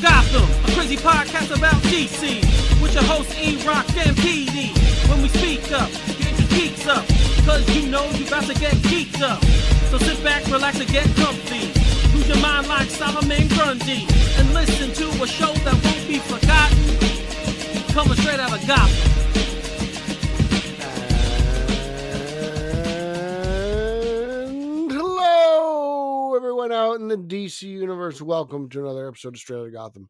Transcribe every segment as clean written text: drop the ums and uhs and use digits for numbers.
Gotham, a crazy podcast about DC, with your hosts E-Rock and PD. When we speak up, get your geeks up, cause you know you about to get geeked up. So sit back, relax, and get comfy. Lose your mind like Solomon Grundy, and listen to a show that won't be forgotten, coming straight out of Gotham. And hello, everyone out in the DC universe. Welcome to another episode of Straight Outta Gotham.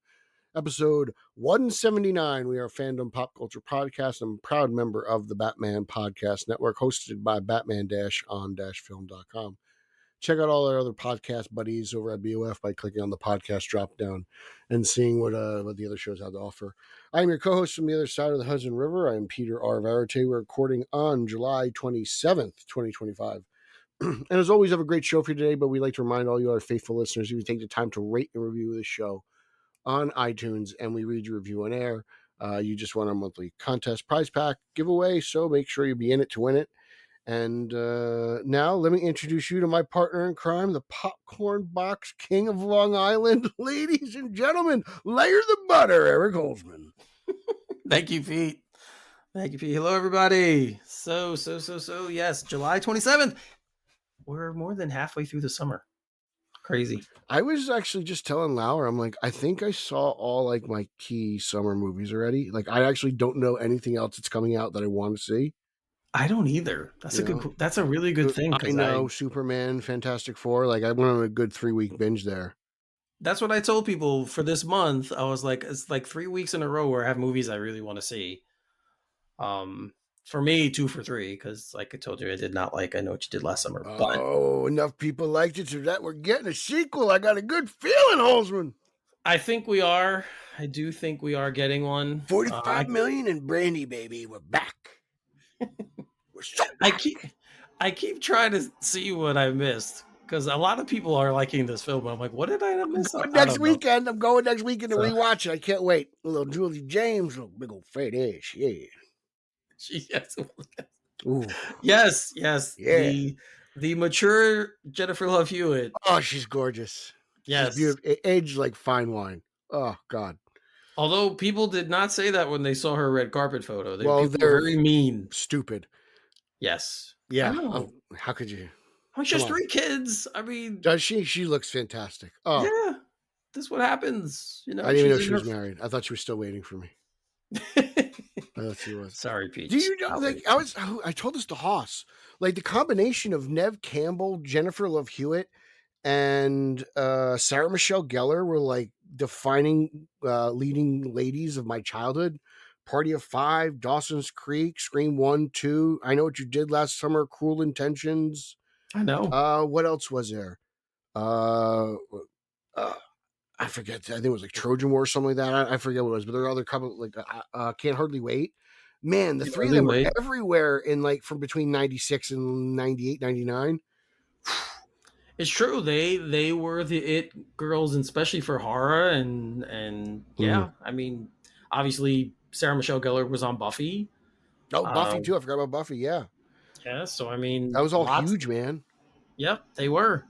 Episode 179. We are a fandom pop culture podcast. I'm a proud member of the Batman Podcast Network, hosted by batman-on-film.com. Check out all our other podcast buddies over at BOF by clicking on the podcast drop down and seeing what the other shows have to offer. I'm your co-host from the other side of the Hudson River. I'm Peter R. Verite. We're recording on July 27th, 2025. And as always, I have a great show for you today, but we'd like to remind all you our faithful listeners, if you take the time to rate and review the show on iTunes and we read your review on air, you just won our monthly contest prize pack giveaway, so make sure you be in it to win it. And now let me introduce you to my partner in crime, the popcorn box king of Long Island. Ladies and gentlemen, layer the butter, Eric Holzman. Thank you, Pete. Thank you, Pete. Hello, everybody. So, yes, July 27th. We're more than halfway through the summer. Crazy. I was actually just telling Laura, I'm like, I think I saw all like my key summer movies already. Like, I actually don't know anything else that's coming out that I want to see. I don't either. That's a really good thing. I know Superman, Fantastic Four. Like, I went on a good 3-week binge there. That's what I told people for this month. I was like, it's like 3 weeks in a row where I have movies I really want to see. For me, 2 for 3, because like I told you, I did not like I Know What You Did Last Summer. But enough people liked it so that we're getting a sequel. I got a good feeling, Holzman. I think we are. I do think we are getting one. 45 million in Brandy, baby. We're back. We're so back. I keep trying to see what I missed, because a lot of people are liking this film. I'm like, what did I miss? I'm going next weekend to rewatch it. I can't wait. A little Julie James, a little big old fat ass. Yeah. Yes. Ooh. Yes. Yeah. The mature Jennifer Love Hewitt. Oh, she's gorgeous. Yes. She's beautiful. Aged like fine wine. Oh, God. Although people did not say that when they saw her red carpet photo. They're very mean. Stupid. Yes. Yeah. How could you? She has 3 kids. I mean, does she? She looks fantastic. Oh, yeah. This is what happens. You know, I didn't even know she was married. I thought she was still waiting for me. I thought she was. Sorry, Pete. Do you know? Like, I told this to Haas. Like, the combination of Neve Campbell, Jennifer Love Hewitt, and Sarah Michelle Gellar were like defining leading ladies of my childhood. Party of Five, Dawson's Creek, Scream 1, 2, I Know What You Did Last Summer, Cruel Intentions. I know. What else was there? I forget. I think it was like Trojan War or something like that. I forget what it was, but there are other couple like Can't Hardly Wait. Man, the three of them were everywhere in like from between 96 and 98, 99. It's true. They were the it girls, and especially for horror and yeah. I mean, obviously Sarah Michelle Gellar was on Buffy. Oh, Buffy too. I forgot about Buffy. Yeah. Yeah. So I mean, that was all huge, man. Yep, they were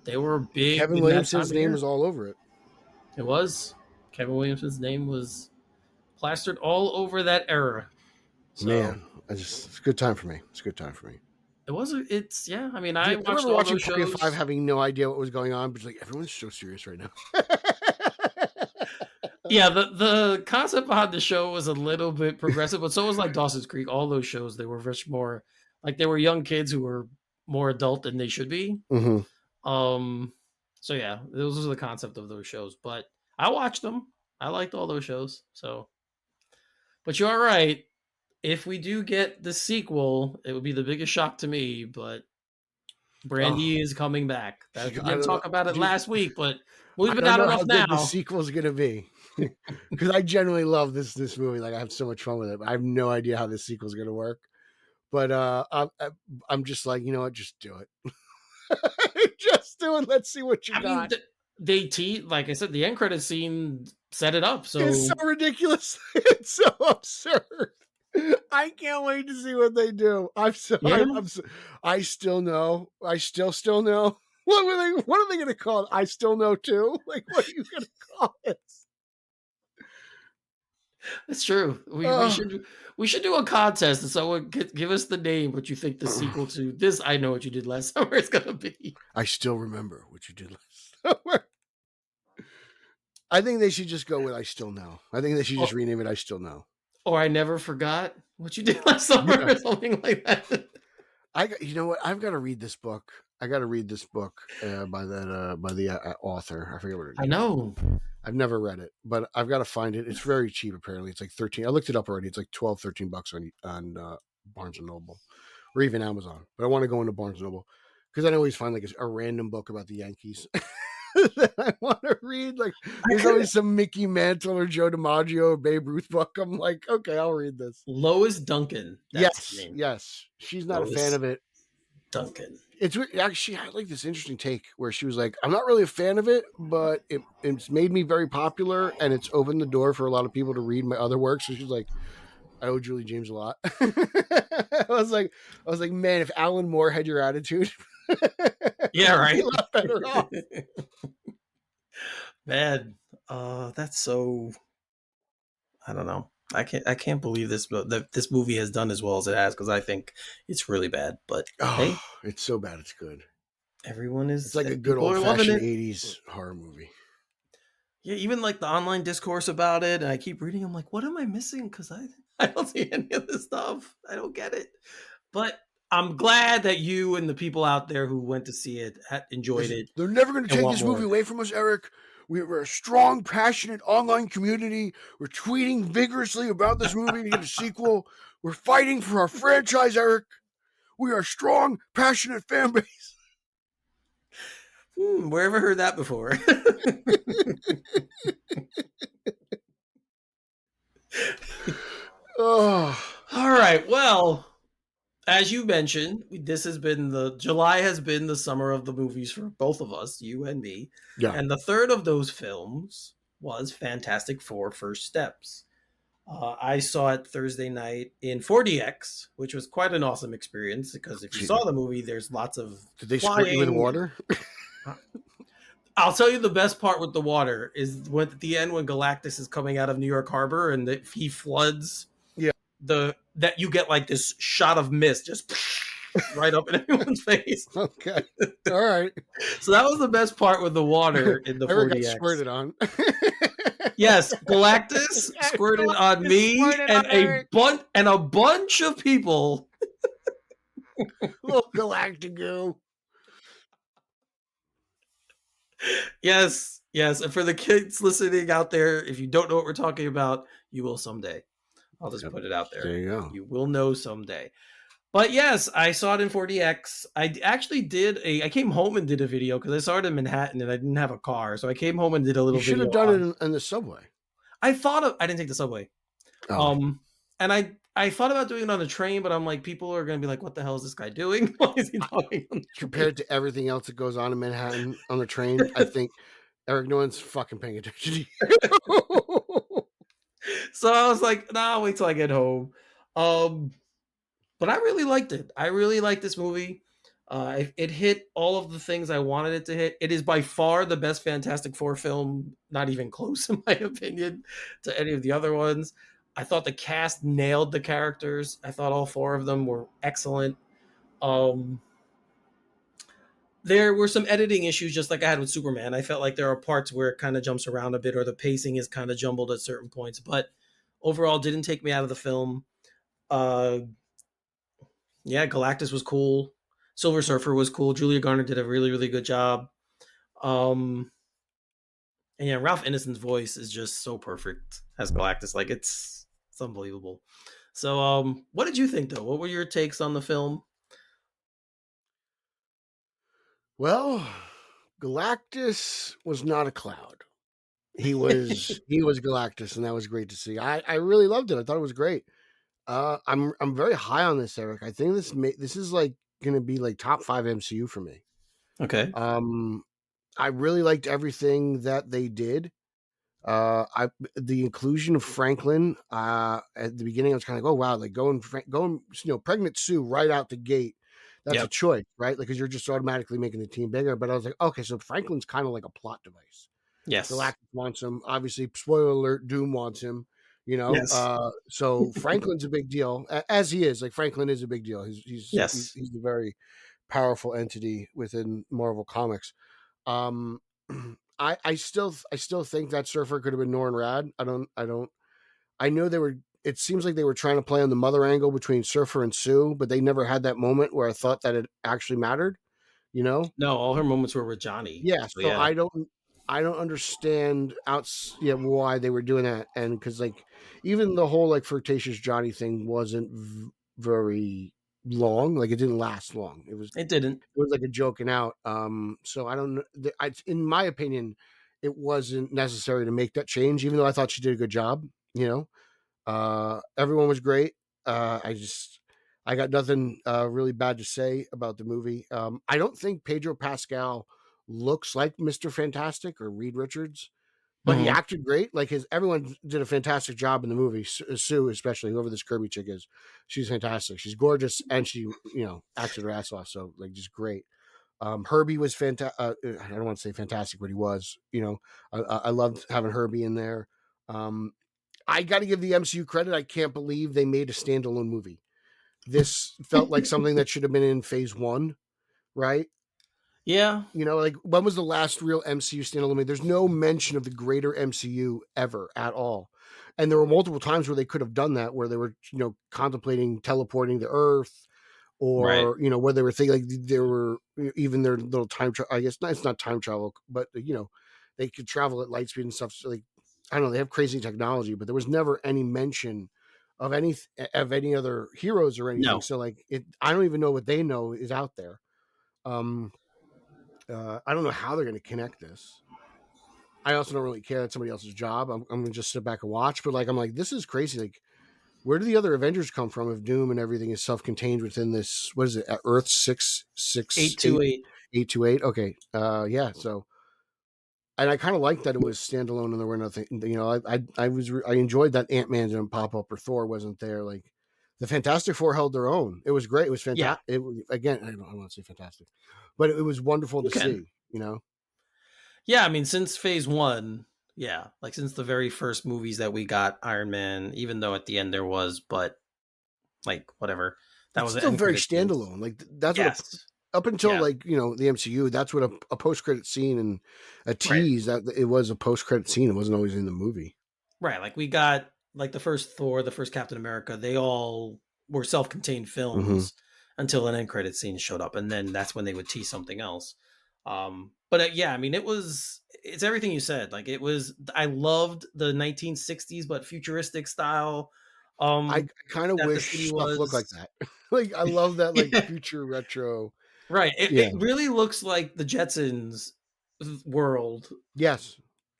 big. Kevin Williamson's name was all over it. It was. Kevin Williamson's name was plastered all over that era. So, man, it's a good time for me. It's a good time for me. It was. It's yeah. I mean, I watched remember watching Party of Five, having no idea what was going on, but like everyone's so serious right now. Yeah, the concept behind the show was a little bit progressive, but so was like Dawson's Creek. All those shows, they were much more like they were young kids who were more adult than they should be. Mm-hmm. So yeah, those are the concept of those shows. But I watched them. I liked all those shows. So, but you're right. If we do get the sequel, it would be the biggest shock to me. But Brandy is coming back. We didn't talk about it last week, but we've been out enough now. The sequel is gonna be, because I genuinely love this movie. Like, I have so much fun with it. I have no idea how this sequel is gonna work. But I'm just like, you know what? Just do it. Just do it. Let's see what you got. Like I said, the end credit scene set it up. So it's so ridiculous. It's so absurd. I can't wait to see what they do. I still know. I still know. What are they going to call it? I still know too. Like, what are you going to call it? It's true. We should do a contest and someone give us the name what you think the sequel to this I Know What You Did Last Summer is gonna be. I still remember what you did last summer. I think they should just go with I Still Know. I think they should just rename it I Still Know. Or I Never Forgot What You Did Last Summer, Yeah. or something like that. You know what? I've got to read this book. I got to read this book by the author. I forget what her name. I know. I've never read it, but I've got to find it. It's very cheap. Apparently, it's like 13. I looked it up already. It's like 12, 13 bucks on Barnes and Noble, or even Amazon. But I want to go into Barnes and Noble because I always find like a random book about the Yankees that I want to read. Like there's always some Mickey Mantle or Joe DiMaggio or Babe Ruth book. I'm like, okay, I'll read this. Lois Duncan. That's her name. Yes. She's not Lois a fan of it. Duncan. It's actually, I had like this interesting take where she was like, I'm not really a fan of it, but it's made me very popular and it's opened the door for a lot of people to read my other work. So she's like, I owe Julie James a lot. I was like, man, if Alan Moore had your attitude, yeah, right. I'd be a lot better off. Man, that's so. I don't know. I can't believe that this movie has done as well as it has, because I think it's really bad. But hey, it's so bad it's good. Everyone is. It's like a good old fashioned 80s horror movie. Yeah, even like the online discourse about it, and I keep reading. I'm like, what am I missing? Because I don't see any of this stuff. I don't get it. But I'm glad that you and the people out there who went to see it enjoyed it. They're never going to take this movie away from us, Eric. We're a strong, passionate online community. We're tweeting vigorously about this movie to get a sequel. We're fighting for our franchise, Eric. We are a strong, passionate fan base. Where have I heard that before? Oh. All right. Well, as you mentioned, July has been the summer of the movies for both of us, you and me. Yeah. And the third of those films was Fantastic Four: First Steps. I saw it Thursday night in 4DX, which was quite an awesome experience because if you saw the movie, there's lots of. Did they squirt you with water? I'll tell you the best part with the water is when at the end when Galactus is coming out of New York Harbor and he floods. Yeah. That you get like this shot of mist just right up in everyone's face. Okay. All right. So that was the best part with the water in the 4DX. Got squirted on. Yes, Galactus squirted on me and a bunch of people. Little Galactico. Yes. And for the kids listening out there, if you don't know what we're talking about, you will someday. I'll just put it out there. There you go. You will know someday. But yes, I saw it in 4DX. I actually I came home and did a video because I saw it in Manhattan and I didn't have a car. So I came home and did a little video. You should have done it in the subway. I didn't take the subway. Oh. And I thought about doing it on the train, but I'm like, people are going to be like, what the hell is this guy doing? Why is he talking on the Compared to everything else that goes on in Manhattan on the train, I think Eric, no one's fucking paying attention to you. So I was like, nah, I'll wait till I get home. But I really liked it. I really liked this movie. It hit all of the things I wanted it to hit. It is by far the best Fantastic Four film, not even close in my opinion to any of the other ones. I thought the cast nailed the characters. I thought all four of them were excellent. There were some editing issues, just like I had with Superman. I felt like there are parts where it kind of jumps around a bit or the pacing is kind of jumbled at certain points, but overall didn't take me out of the film. Yeah, Galactus was cool. Silver Surfer was cool. Julia Garner did a really, really good job. And yeah, Ralph Ineson's voice is just so perfect as Galactus. Like it's unbelievable. So what did you think though? What were your takes on the film? Well, Galactus was not a cloud. He was Galactus, and that was great to see. I really loved it. I thought it was great. I'm very high on this, Eric. I think this is like going to be like top 5 MCU for me. Okay. I really liked everything that they did. The inclusion of Franklin at the beginning, I was kind of like, oh wow, like going, pregnant Sue right out the gate. That's a choice, right? Like, because you're just automatically making the team bigger. But I was like, okay, so Franklin's kind of like a plot device. Yes. Galactus wants him. Obviously, spoiler alert, Doom wants him. Yes. So Franklin's a big deal, as he is. Like Franklin is a big deal. Yes. He's a very powerful entity within Marvel Comics. Um, I still think that Surfer could have been Norrin Rad. I know they were. It seems like they were trying to play on the mother angle between Surfer and Sue, but they never had that moment where I thought that it actually mattered. You know? No, all her moments were with Johnny. Yeah. So So yeah. I don't understand why they were doing that, and because like even the whole like flirtatious Johnny thing wasn't very long. Like it didn't last long. It didn't. It was like a joking out. So I don't know. In my opinion, it wasn't necessary to make that change, even though I thought she did a good job. You know, everyone was great. I got nothing really bad to say about the movie. I don't think Pedro Pascal looks like Mr. Fantastic or Reed Richards, but he Mhm. acted great. Like everyone did a fantastic job in the movie. Sue, especially whoever this Kirby chick is, she's fantastic. She's gorgeous, and she acted her ass off. So like just great. Herbie was fantastic. I don't want to say fantastic, but he was. I loved having Herbie in there. Um, I got to give the MCU credit. I can't believe they made a standalone movie. This felt like something that should have been in Phase One, right? Yeah. Like when was the last real MCU standalone movie? There's no mention of the greater MCU ever at all. And there were multiple times where they could have done that, where they were, contemplating teleporting to Earth, Right. or where they were thinking like there were even their little time travel. I guess it's not time travel, but they could travel at light speed and stuff. So like I don't know, they have crazy technology, but there was never any mention of any other heroes or anything. No. So like I don't even know what they know is out there. Um, I don't know how they're going to connect this. I also don't really care. That's somebody else's job. I'm going to just sit back and watch. But like, I'm like, this is crazy. Like, where do the other Avengers come from if Doom and everything is self-contained within this? What is it? Earth 668 828. 828. Okay. Yeah. So, and I kind of like that it was standalone and there were nothing. I enjoyed that Ant-Man didn't pop up or Thor wasn't there. Like, the Fantastic Four held their own. It was great. It was Yeah. fantastic. Again, I don't want to say fantastic, but it was wonderful You to can. see. You know. Yeah, I mean, since Phase One, yeah, like since the very first movies that we got, Iron Man, even though at the end there was, but like whatever, that It's was the still end very credit scene. standalone. Like that's what Yes. up until Yeah. like the MCU, that's what a post credit scene and a Right. tease that it was a post credit scene. It wasn't always in the movie. Right. Like we got like the first Thor, the first Captain America, they all were self-contained Mm-hmm. films until an end credit scene showed up, and then that's when they would tease something else. But yeah, I mean, it's everything you said. Like it was, I loved the 1960s but futuristic style. I kind of That the wish city stuff looked like was. that. Like I love that like Yeah, future retro. right. It Yeah. really looks like the Jetsons world, Yes.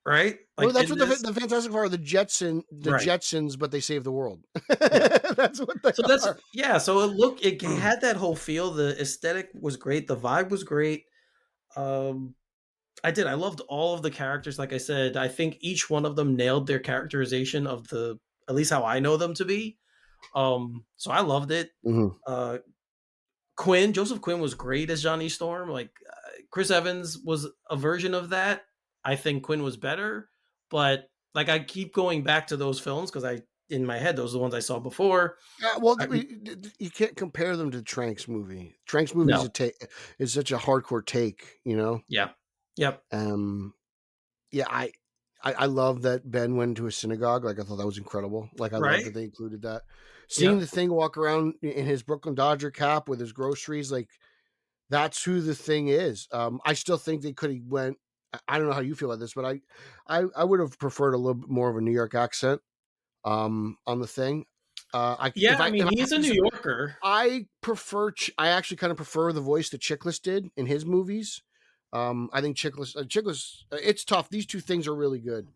right? Well, Like that's in what this, the Fantastic Four are. The right? Jetsons, but they save the world. Yeah. That's what they So that's are. yeah. So it had that whole feel. The aesthetic was great. The vibe was great. Um, I loved all of the characters. Like I said, I think each one of them nailed their characterization of the at least how I know them to be. So I loved it. Mhm. Uh, Joseph Quinn was great as Johnny Storm. Like Chris Evans was a version of that. I think Quinn was better, but like I keep going back to those films because I in my head those are the ones I saw before. Well, I, you can't compare them to Trank's movie. Trank's movie no, is such a hardcore take, yeah, yep, Um, yeah, I love that Ben went to a synagogue. Like I thought that was incredible. Like I love right, that they included that. Seeing yep, the thing walk around in his Brooklyn Dodger cap with his groceries, like that's who the thing is. I still think they could have went. I don't know how you feel about this, but I would have preferred a little bit more of a New York accent. On the thing. yeah. I If mean, I he's had a to New say, Yorker, I actually kind of prefer the voice that Chickless did in his movies. I think Chickless, it's tough. These two things are really good.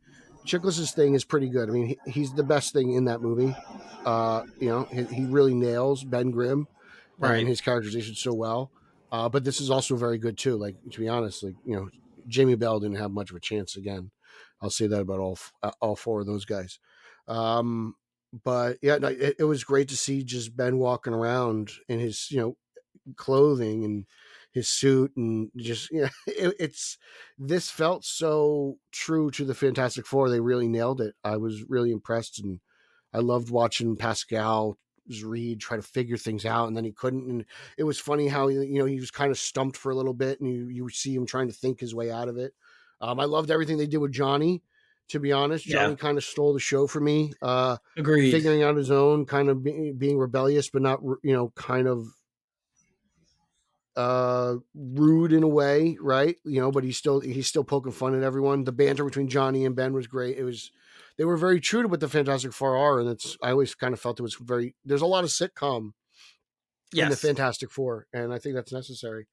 Chickless's thing is pretty good. I mean, he's the best thing in that movie. He really nails Ben Grimm and right? his characterization so well. But this is also very good too. Like to be honest, like Jamie Bell didn't have much of a chance again. I'll say that about all four of those guys. Um, but yeah, no, it was great to see just Ben walking around in his clothing and his suit and just it's this felt so true to the Fantastic Four. They really nailed it. I was really impressed, and I loved watching Pascal Reed try to figure things out, and then he couldn't. And it was funny how he was kind of stumped for a little bit, and you see him trying to think his way out of it. I loved everything they did with Johnny. To be honest, Yeah. Johnny kind of stole the show for me. Agreed. Figuring out his own, kind of being rebellious, but not kind of rude in a way, right? But he's still poking fun at everyone. The banter between Johnny and Ben was great. They were very true to what the Fantastic Four are, and I always kind of felt it was there's a lot of sitcom in the Fantastic Four, and I think that's necessary.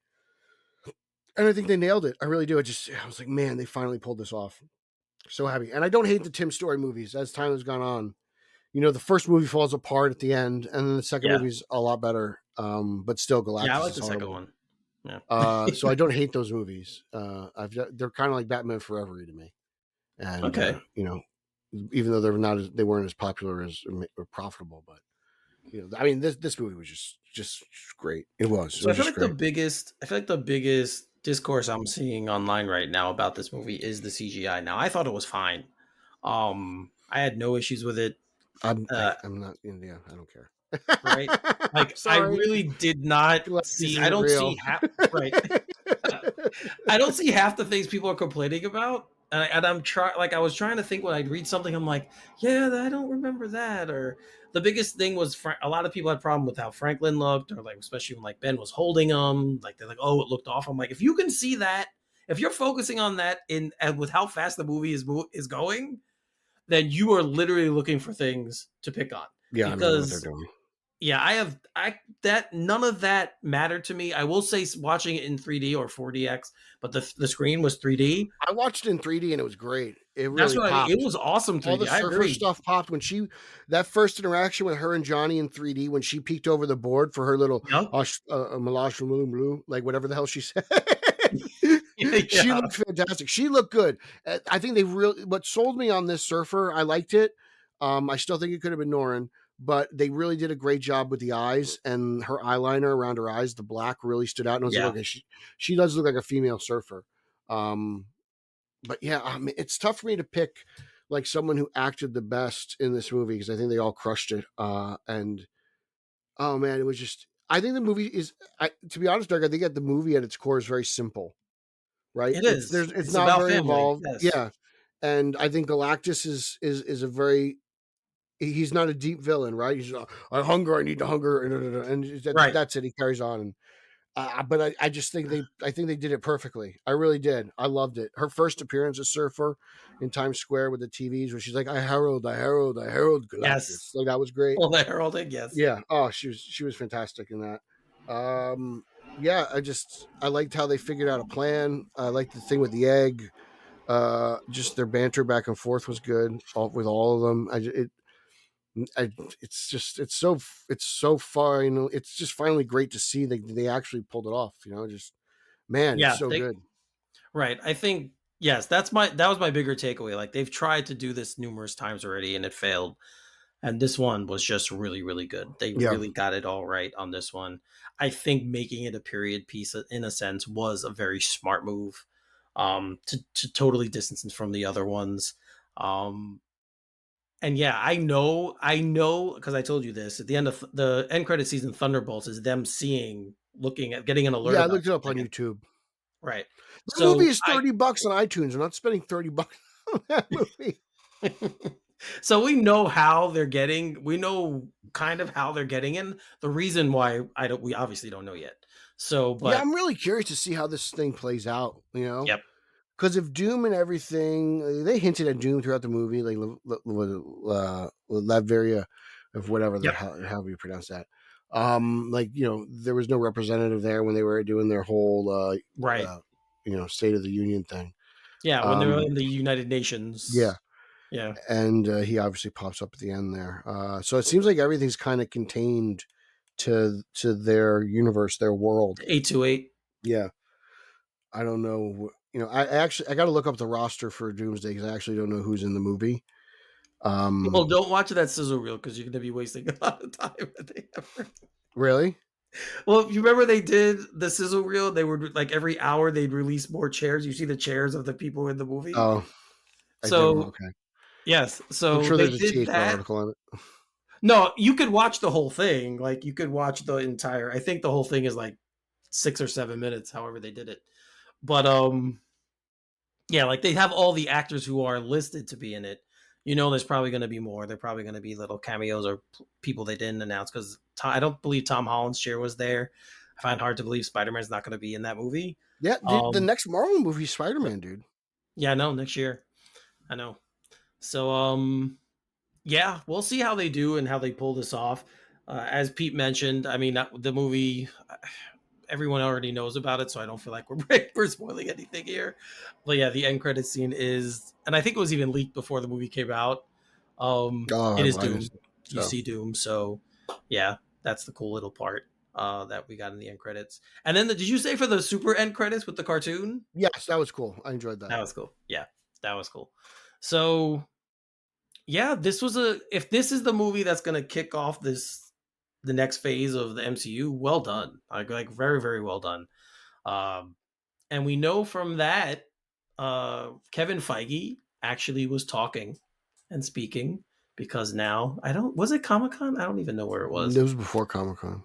And I think they nailed it. I really do. I was like, man, they finally pulled this off. So happy. And I don't hate the Tim Story movies as time has gone on. The first movie falls apart at the end, and then the second movie's a lot better. But still, Galactus. Yeah, I like is the horrible. second one. Yeah. So I don't hate those movies. They're kind of like Batman Forever to me. And even though they weren't as popular or profitable, but I mean, this movie was just great. It was. So I feel like the biggest discourse I'm seeing online right now about this movie is the CGI. Now, I thought it was fine. I had no issues with it. I'm not. Yeah, I don't care. Right? Like, I really did not see. I don't see half. Right. I don't see half the things people are complaining about. And I'm trying. Like, I was trying to think when I'd read something. I'm like, yeah, I don't remember that. Or the biggest thing was a lot of people had a problem with how Franklin looked, or like especially when like Ben was holding him. Like they're like, oh, it looked off. I'm like, if you can see that, if you're focusing on that and with how fast the movie is going, then you are literally looking for things to pick on. Yeah, because I know what they're doing. Yeah, that none of that mattered to me. I will say watching it in 3D or 4DX, but the screen was 3D. I watched it in 3D and it was great. It really popped. It was awesome 3D. All the surfer stuff popped when that first interaction with her and Johnny in 3D when she peeked over the board for her little like whatever the hell she said. She looked fantastic. She looked good. I think what sold me on this surfer, I liked it. I still think it could have been Norin, but they really did a great job with the eyes, and her eyeliner around her eyes, the black really stood out. And I was like, okay, she does look like a female surfer. But yeah, I mean, it's tough for me to pick like someone who acted the best in this movie because I think they all crushed it. And oh man, it was just. I think the movie is. To be honest, Doug, I think that the movie at its core is very simple. Right? It is. It's not very involved. Yes. Yeah, and I think Galactus is a very. He's not a deep villain, right? He's I hunger, I need to hunger, and that's it. He carries on, and but I just think they did it perfectly. I really did. I loved it. Her first appearance as Surfer in Times Square with the TVs, where she's like, I herald Galactus. Yes, like that was great. Well, the heralding, yes, yeah. Oh, she was fantastic in that. Yeah, I liked how they figured out a plan. I liked the thing with the egg. Just their banter back and forth was good with all of them. It's so far. It's just finally great to see they actually pulled it off. Just man, it's so good. Right. I think yes, that was my bigger takeaway. Like they've tried to do this numerous times already and it failed. And this one was just really, really good. They really got it all right on this one. I think making it a period piece, in a sense, was a very smart move to totally distance it from the other ones. And yeah, I know, because I told you this at the end of the end credit season, Thunderbolts is them getting an alert. Yeah, I looked it up on YouTube. Right. The movie is $30 on iTunes. I'm not spending $30 on that movie. So we know how they're getting. We know kind of how they're getting in. The reason why we obviously don't know yet. So, but yeah, I'm really curious to see how this thing plays out. Yep. Because if Doom and everything, they hinted at Doom throughout the movie, like Latveria, of whatever how you pronounce that. There was no representative there when they were doing their whole State of the Union thing. Yeah, when they were in the United Nations. Yeah. Yeah. And he obviously pops up at the end there. So it seems like everything's kind of contained to their universe, their world. 828. Yeah. I don't know. I got to look up the roster for Doomsday because I actually don't know who's in the movie. Well, don't watch that sizzle reel because you're going to be wasting a lot of time. Really? Well, if you remember they did the sizzle reel, they would like every hour they'd release more chairs. You see the chairs of the people in the movie. Oh, okay. Yes. I'm So sure they there's a did THR that. article on it. No, you could watch the whole thing. Like you could watch the entire. I think the whole thing is like 6 or 7 minutes. However they did it. But yeah, like they have all the actors who are listed to be in it. You know, there's probably going to be more. They're probably going to be little cameos or people they didn't announce because I don't believe Tom Holland's share was there. I find hard to believe Spider-Man's not going to be in that movie. Yeah, the next Marvel movie, Spider-Man, dude. Yeah, no, next year. I know. So, yeah, we'll see how they do and how they pull this off. As Pete mentioned, I mean, the movie, everyone already knows about it, so I don't feel like we're spoiling anything here. But yeah, the end credit scene is, and I think it was even leaked before the movie came out. It is I Doom. just, You so see Doom, so yeah, that's the cool little part that we got in the end credits. And then, did you say for the super end credits with the cartoon? yes, that was cool. I enjoyed that. That was cool. Yeah, that was cool. So yeah, this was a if this is the movie that's gonna kick off the next phase of the MCU, well done. Like very, very well done. Um and we know from that, Kevin Feige actually was talking and speaking because now I don't was it Comic-Con? I don't even know where it was. It was before Comic-Con.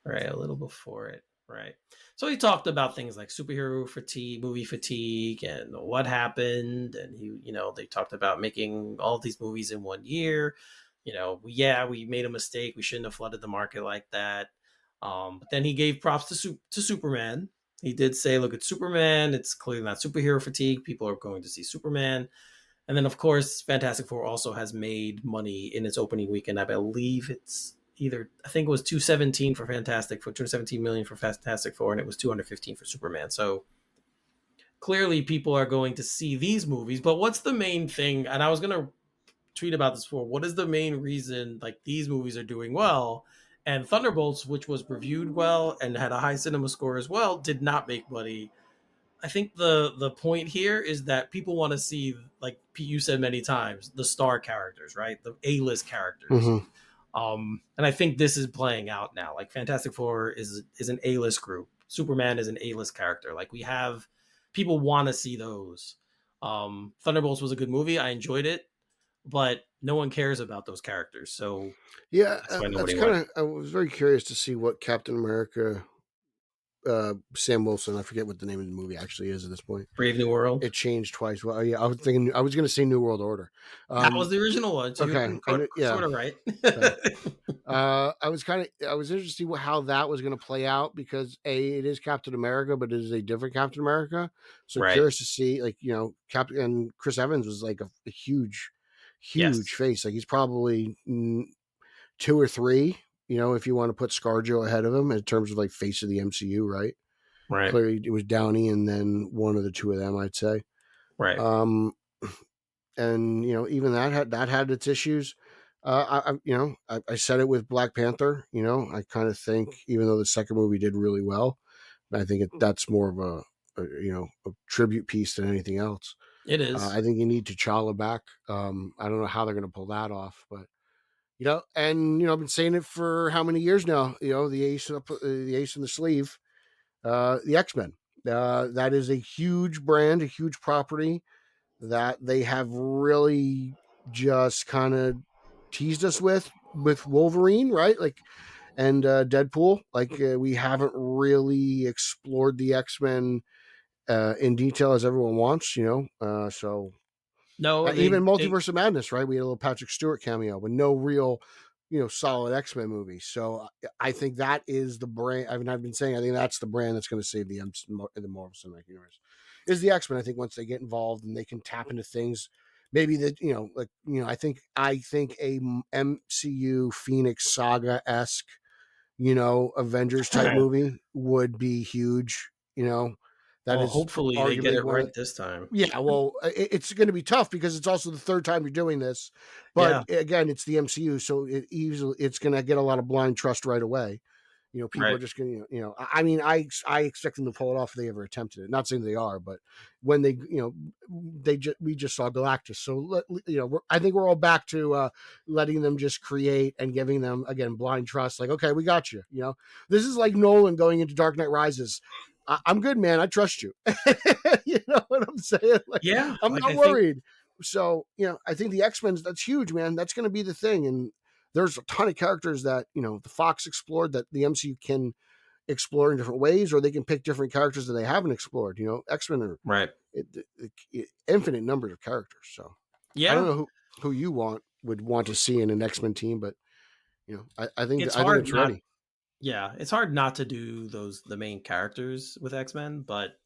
Right, a little before it. Right. So he talked about things like superhero fatigue, movie fatigue, and what happened. And they talked about making all these movies in 1 year. We made a mistake. We shouldn't have flooded the market like that. But then he gave props to Superman. He did say, look, it's Superman. It's clearly not superhero fatigue. People are going to see Superman. And then, of course, Fantastic Four also has made money in its opening weekend. I believe it's I think it was 217 for 217 million for Fantastic Four, and it was 215 for Superman. So clearly people are going to see these movies. But what's the main thing? And I was going to tweet about this before. What is the main reason like these movies are doing well? And Thunderbolts, which was reviewed well and had a high cinema score as well, did not make money. I think the point here is that people want to see, like you said many times, the star characters, right? The A-list characters. Mm-hmm. And I think this is playing out now. Like Fantastic Four is an A-list group. Superman is an A-list character. Like we have people want to see those. Thunderbolts was a good movie. I enjoyed it, but no one cares about those characters. So yeah, that's why that's nobody kind went. of. I was very curious to see what Captain America, Sam Wilson. I forget what the name of the movie actually is at this point. Brave New World. It changed twice. Well, yeah, I was thinking. I was going to say New World Order. That was the original one. So Okay, you're sort of right. Okay. I was interested to see how that was going to play out because it is Captain America, but it is a different Captain America. So Right. curious to see, like, Captain and Chris Evans was like a huge Yes. face. Like he's probably 2 or 3. If you want to put ScarJo ahead of him in terms of like face of the MCU, right? Right. Clearly, it was Downey and then one of the two of them, I'd say. Right. And even that had its issues. I said it with Black Panther. I kind of think, even though the second movie did really well, I think that's more of a tribute piece than anything else. It is. I think you need T'Challa back. I don't know how they're going to pull that off, but I've been saying it for how many years now. The ace in the sleeve, the X-Men. That is a huge brand, a huge property that they have really just kind of teased us with Wolverine, right? Like, and Deadpool. Like, we haven't really explored the X-Men in detail as everyone wants, so No, even Multiverse of Madness, right? We had a little Patrick Stewart cameo, but no real, solid X-Men movie. So I think that is the brand. I mean, I've been saying I think that's the brand that's going to save the Marvel Cinematic Universe. Is the X-Men. I think once they get involved and they can tap into things, maybe that I think a MCU Phoenix Saga-esque, Avengers type movie would be huge. That is hopefully they get it right this time. Yeah, well, it's going to be tough because it's also the third time you're doing this. But again, it's the MCU, so it's going to get a lot of blind trust right away. People are just going to, I mean, I expect them to pull it off if they ever attempted it. Not saying they are, but when they, we just saw Galactus. So, I think we're all back to letting them just create and giving them, again, blind trust. Like, okay, we got you. This is like Nolan going into Dark Knight Rises. I'm good, man. I trust you. You know what I'm saying? Like, yeah, I'm not worried. So, I think the X-Men, that's huge, man. That's going to be the thing. And there's a ton of characters that, the Fox explored that the MCU can explore in different ways, or they can pick different characters that they haven't explored. X-Men are Right. infinite numbers of characters. So I don't Yeah. know who you would want to see in an X-Men team, but I think It's I think hard it's not. ready. Yeah, it's hard not to do the main characters with X-Men, but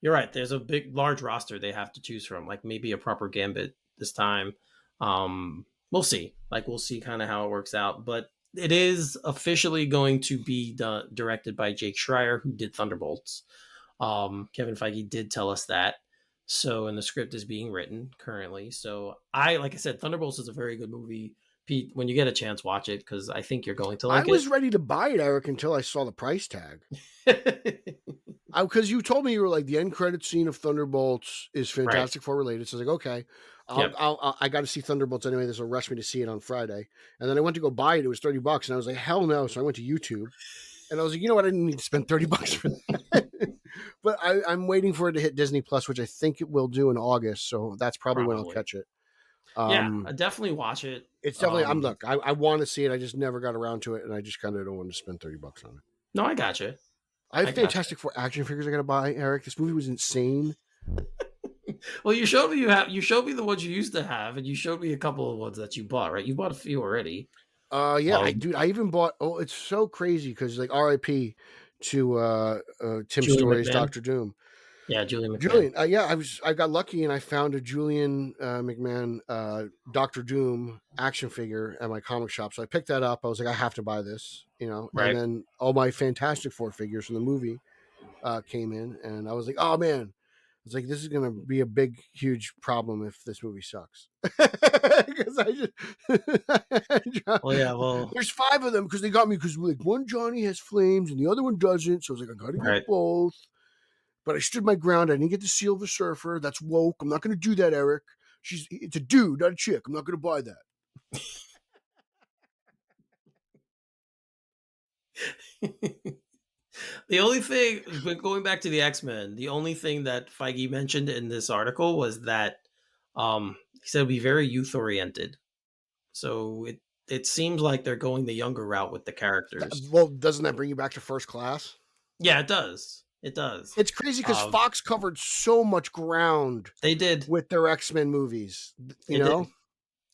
you're right. There's a large roster they have to choose from. Like maybe a proper Gambit this time. We'll see. Like we'll see kind of how it works out. But it is officially going to be directed by Jake Schreier, who did Thunderbolts. Kevin Feige did tell us that. So, and the script is being written currently. So, like I said, Thunderbolts is a very good movie. Pete, when you get a chance, watch it because I think you're going to like it. I was ready to buy it, Eric, until I saw the price tag. Because you told me you were like, the end credit scene of Thunderbolts is Fantastic Four related. So I was like, okay, I got to see Thunderbolts anyway. This will rush me to see it on Friday. And then I went to go buy it. It was $30, and I was like, hell no. So I went to YouTube, and I was like, you know what? I didn't need to spend $30 for that. But I'm waiting for it to hit Disney Plus, which I think it will do in August. So that's probably when I'll catch it. Yeah, I definitely watch it. It's definitely. I want to see it. I just never got around to it, and I just kind of don't want to spend $30 on it. No, I got you. I have Fantastic Four action figures I got to buy, Eric. This movie was insane. Well, you showed me you showed me the ones you used to have, and you showed me a couple of ones that you bought. Right, you bought a few already. Yeah, I even bought. Oh, it's so crazy because like R.I.P. to Tim Story's Doctor Doom. Yeah, Julian. I got lucky and I found a Julian McMahon Doctor Doom action figure at my comic shop. So I picked that up. I was like, I have to buy this, And then all my Fantastic Four figures from the movie came in, and I was like, oh man, it's like this is gonna be a big, huge problem if this movie sucks. Because there's 5 of them because they got me because like one Johnny has flames and the other one doesn't. So I was like, I gotta get both. But I stood my ground. I didn't get the Silver Surfer. That's woke. I'm not going to do that, Eric. It's a dude, not a chick. I'm not going to buy that. The only thing, going back to the X-Men, the only thing that Feige mentioned in this article was that he said it'd be very youth-oriented. So it seems like they're going the younger route with the characters. Well, doesn't that bring you back to First Class? Yeah, it does. It does. It's crazy because Fox covered so much ground. They did with their X-Men movies. You know,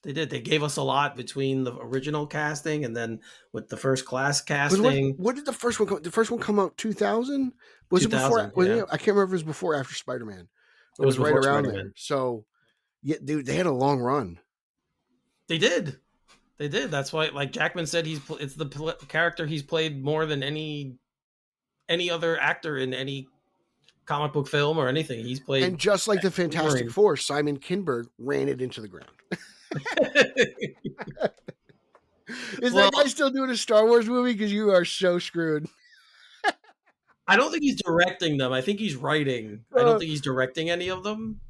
they did. They gave us a lot between the original casting and then with the First Class casting. What did the first one come? The first one come out 2000? Was 2000, it before? Yeah. I can't remember if it was before or after Spider-Man. It was right around Spider-Man. There. So, yeah, dude, they had a long run. They did. That's why, like Jackman said, it's the character he's played more than any other actor in any comic book film or anything he's played. And just like the Fantastic Four, Simon Kinberg ran it into the ground. Is that guy still doing a Star Wars movie? Because you are so screwed. I don't think he's directing them. I think he's writing. I don't think he's directing any of them.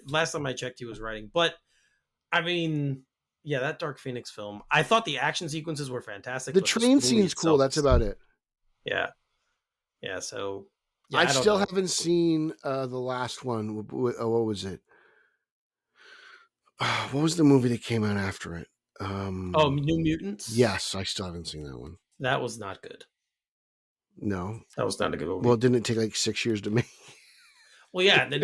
Last time I checked, he was writing. But, I mean, yeah, that Dark Phoenix film, I thought the action sequences were fantastic. The train scene's cool. That's about it. Yeah. Yeah, so I still haven't seen the last one. What was it? What was the movie that came out after it? New Mutants? Yes, I still haven't seen that one. That was not good. No. That was not a good movie. Well, didn't it take like 6 years to make? Well, yeah. Then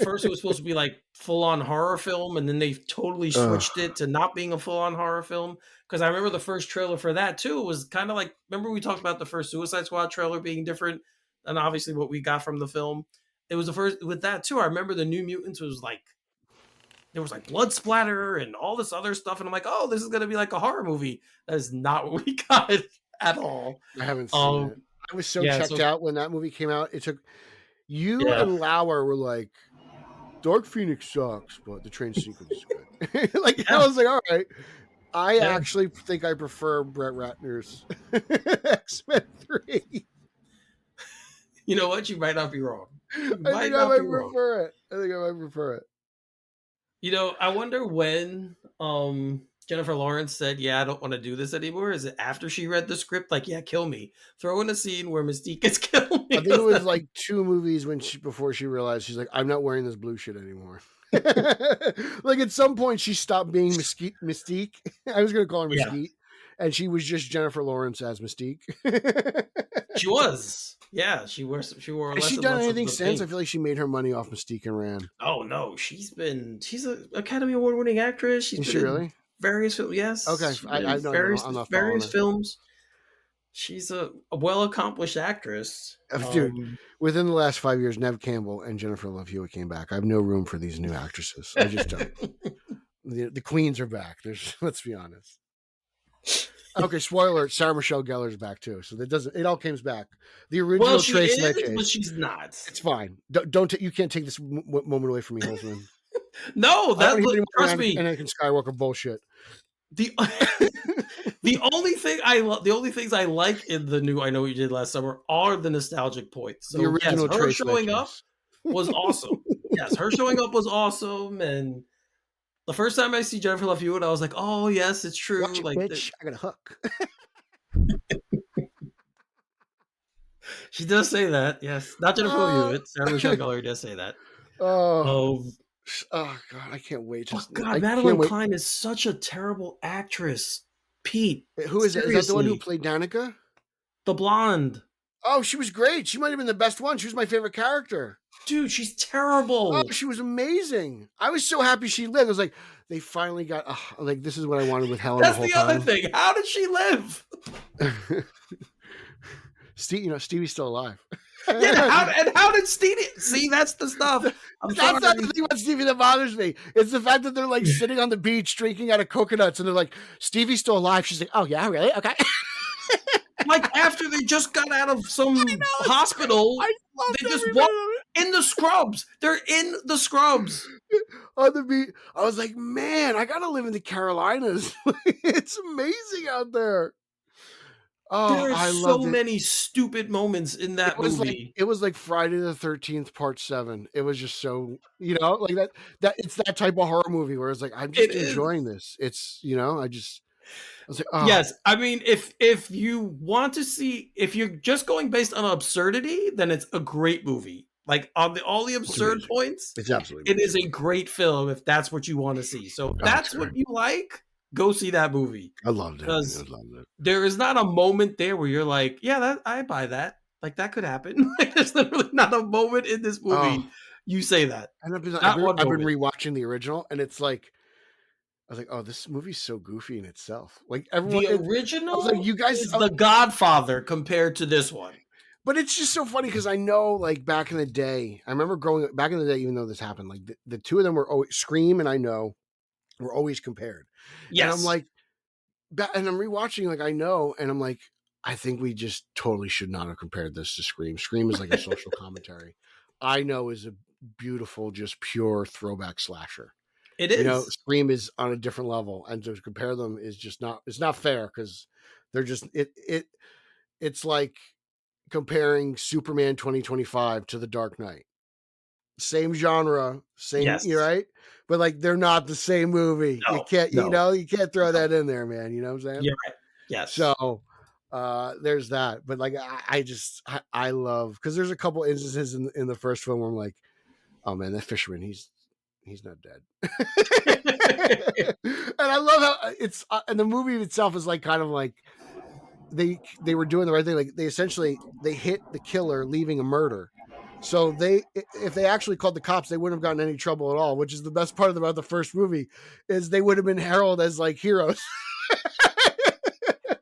first it was supposed to be like full-on horror film, and then they totally switched it to not being a full-on horror film. Because I remember the first trailer for that too was kind of like, remember we talked about the first Suicide Squad trailer being different, and obviously what we got from the film. It was the first with that too. I remember the New Mutants was like, there was like blood splatter and all this other stuff, and I'm like, oh, this is gonna be like a horror movie. That is not what we got at all. I haven't seen it. I was so checked out when that movie came out. It took you and Lauer were like, Dark Phoenix sucks, but the train sequence is good. I was like, all right. I actually think I prefer Brett Ratner's X-Men 3. You know what? You might not be wrong. I think I might prefer it. You know, I wonder when Jennifer Lawrence said, yeah, I don't want to do this anymore. Is it after she read the script? Like, yeah, kill me. Throw in a scene where Mystique is killing me. I think it was like 2 movies before she realized, she's like, I'm not wearing this blue shit anymore. Like at some point, she stopped being Mystique. I was going to call her Yeah. Mesquite, and she was just Jennifer Lawrence as Mystique. She was. Yeah, she wore Has less she and done less of anything the since? I pink. feel like she made her money off Mystique and ran. Oh no, she's an Academy Award winning actress. She's Is been she in really? various films. Yes, Okay, she's been in I don't know. various I'm not following various her. films. She's a well accomplished actress. Dude, within the last 5 years, Nev Campbell and Jennifer Love Hewitt came back. I have no room for these new actresses. I just don't. The queens are back. Let's be honest. Okay, spoiler: Sarah Michelle Gellar's back too. So that doesn't. It all comes back. The original Well, she Trace is, but Leches. she's not. It's fine. Don't you can't take this moment away from me, Holzman. No, I don't that hear any trust more me. Anakin Skywalker bullshit. The the only things I like in the new I Know What You Did Last Summer are the nostalgic points. So The original yes, her Trace showing Leches. up was awesome. Yes, her showing up was awesome. And the first time I see Jennifer Love Hewitt, I was like, oh yes, it's true. Watch it, Like bitch. I got a hook. she does say that. Yes, not Jennifer Love Hewitt. Sarah Michelle Gellar does say that. Oh God, I can't wait. Oh God, I Madeline can't wait. Klein is such a terrible actress. Pete, Who is it? Is that the one who seriously. played Danica? The blonde. Oh, she was great. She might have been the best one. She was my favorite character. Dude, she's terrible. Oh, she was amazing. I was so happy she lived. I was like, they finally got like this is what I wanted with Helen That's the whole the time. other thing. How did she live? Stevie's still alive. Yeah, how did Stevie? See, that's the stuff. That's not the thing about Stevie that bothers me. It's the fact that they're like sitting on the beach drinking out of coconuts, and they're like, "Stevie's still alive." She's like, "Oh yeah, really? Okay." Like after they just got out of some hospital, they just walk in the scrubs. They're in the scrubs on the beach. I was like, man, I gotta live in the Carolinas. It's amazing out there. Oh, there are I so loved it. many stupid moments in that movie. It was like Friday the 13th Part 7. It was just so, like that it's that type of horror movie where it's like, I'm just enjoying this. It's, I was like, oh. Yes, I mean, if you want to see, if you're just going based on absurdity, then it's a great movie. Like on all the absurd points, it's absolutely it is a great film if that's what you want to see. So if that's what you like, go see that movie. I loved it. Because there is not a moment there where you're like, yeah, I buy that. Like that could happen. Like there's literally not a moment in this movie you say that. And I've been rewatching the original, and it's like, I was like, oh, this movie's so goofy in itself. Like everyone, the original like, you guys, is The Godfather compared to this one. But it's just so funny because I know, like back in the day, I remember growing up back in the day, even though this happened, like the two of them were always Scream and I Know were always compared. Yes. And I'm like, and I'm rewatching, like I know, and I'm like, I think we just totally should not have compared this to Scream. Scream is like a social commentary. I Know is a beautiful, just pure throwback slasher. It is. Scream is on a different level, and to compare them is just not. It's not fair because they're just it's like comparing Superman 2025 to The Dark Knight. Same genre, same, right? But like they're not the same movie. No, you can't, you can't throw that in there, man. You know what I'm saying? You're right. Yes. So there's that. But like I love, because there's a couple instances in the first film where I'm like, oh man, that fisherman, he's not dead. And I love how it's and the movie itself is like kind of like they were doing the right thing. Like they hit the killer leaving a murder. So if they actually called the cops, they wouldn't have gotten any trouble at all, which is the best part about the first movie is they would have been heralded as like heroes.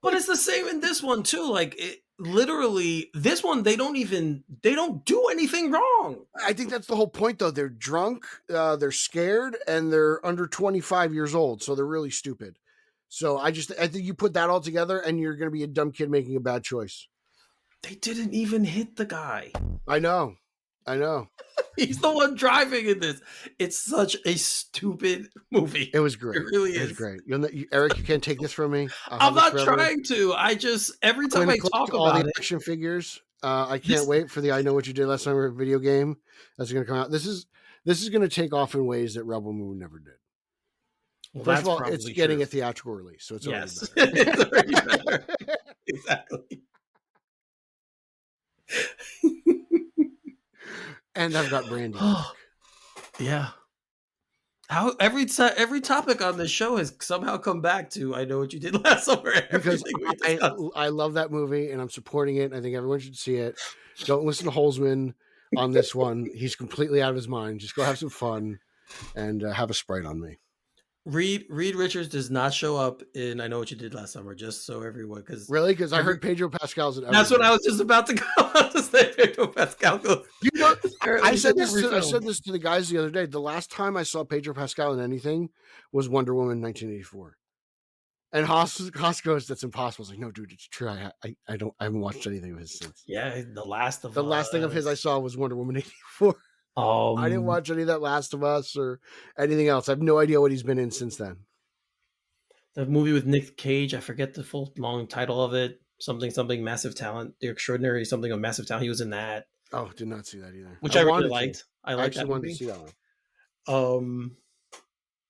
But it's the same in this one too. Like literally this one, they don't do anything wrong. I think that's the whole point though. They're drunk, they're scared, and they're under 25 years old. So they're really stupid. So I think you put that all together and you're going to be a dumb kid making a bad choice. They didn't even hit the guy. I know. He's the one driving in this. It's such a stupid movie. It was great. It really is. It was great. Eric, you can't take this from me. I'm not trying to. I just, every time I talk all about the action figures, I can't wait for the I Know What You Did Last Summer video game that's going to come out. This is going to take off in ways that Rebel Moon never did. Well, first of all, it's getting a theatrical release, so it's already better. It's already better. Exactly. And I've got Brandy. Yeah. How every topic on this show has somehow come back to I Know What You Did Last Summer. Because Everything we discussed. I love that movie and I'm supporting it. I think everyone should see it. Don't listen to Holzman on this one. He's completely out of his mind. Just go have some fun and have a Sprite on me. Reed Richards does not show up in I Know What You Did Last Summer, just so everyone, because Really? Because I heard Pedro Pascal's in everything. that's what I was just about to go on to say. Pedro Pascal goes. You know, I said this to the guys the other day. The last time I saw Pedro Pascal in anything was Wonder Woman 1984. And Haas goes, "That's impossible." I was like, "No, dude, it's true. I haven't watched anything of his since." Yeah, the last thing of his I saw was Wonder Woman 84. I didn't watch any of that Last of Us or anything else. I have no idea what he's been in since then. The movie with Nick Cage, I forget the full long title of it. Something Massive Talent, The Extraordinary something of Massive Talent. He was in that. Oh, did not see that either. Which I really liked. I actually wanted to see that one.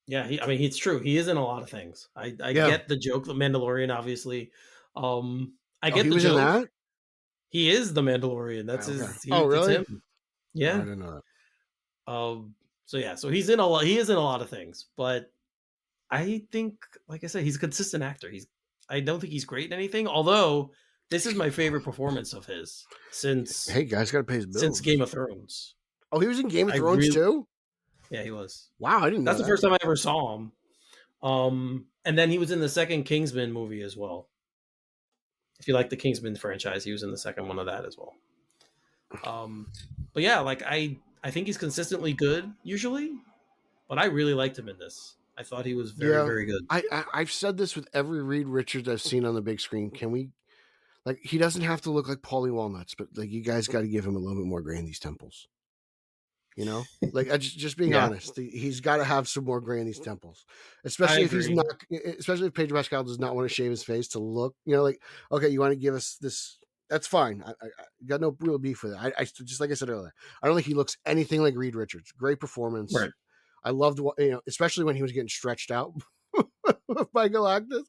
Yeah, it's true. He is in a lot of things. I get the joke. The Mandalorian, obviously. I get he the was joke. In that? He is the Mandalorian. That's his. Really? That's him. Yeah. I didn't know that. So he's in a lot. He is in a lot of things, but I think, like I said, he's a consistent actor. I don't think he's great in anything. Although this is my favorite performance of his since. Hey guys, got to pay his bills. Since Game of Thrones. Oh, he was in Game of Thrones too. Yeah, he was. Wow, I didn't know That's the first time I ever saw him. And then he was in the second Kingsman movie as well. If you like the Kingsman franchise, he was in the second one of that as well. But yeah, like I think he's consistently good usually, but I really liked him in this. I thought he was very, very good. I've said this with every Reed Richards I've seen on the big screen. Can we, like, he doesn't have to look like Paulie Walnuts, but like you guys got to give him a little bit more gray in these temples. You know, like just being honest, he's got to have some more gray in these temples, especially if he's not, especially if Pedro Pascal does not want to shave his face to look, you know, like, okay, you want to give us this, that's fine. I got no real beef with it. I just, like I said earlier, I don't think he looks anything like Reed Richards. Great performance. Right. I loved, you know, especially when he was getting stretched out by Galactus.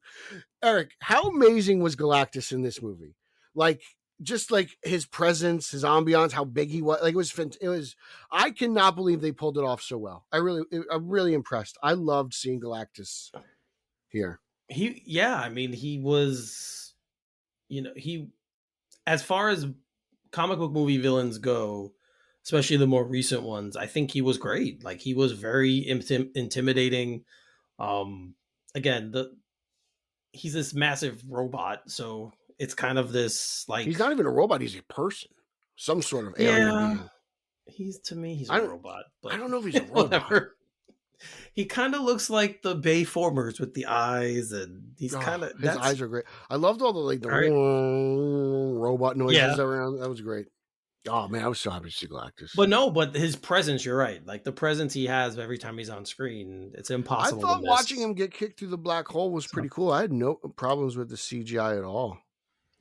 Eric, how amazing was Galactus in this movie? Like, just like his presence, his ambiance, how big he was. Like it was. I cannot believe they pulled it off so well. I'm really impressed. I loved seeing Galactus here. He was, you know, as far as comic book movie villains go, especially the more recent ones, I think he was great. Like he was very intimidating. Again, he's this massive robot, so it's kind of this like he's not even a robot; he's a person, some sort of alien being. To me, he's a robot. But I don't know if he's a robot. Whatever. He kind of looks like the Bayformers with the eyes, and he's kind of his eyes are great. I loved all the robot noises around. That was great. Oh man, I was so happy to see Galactus. But his presence, you're right. Like the presence he has every time he's on screen, it's impossible. I thought watching him get kicked through the black hole was pretty cool. I had no problems with the CGI at all.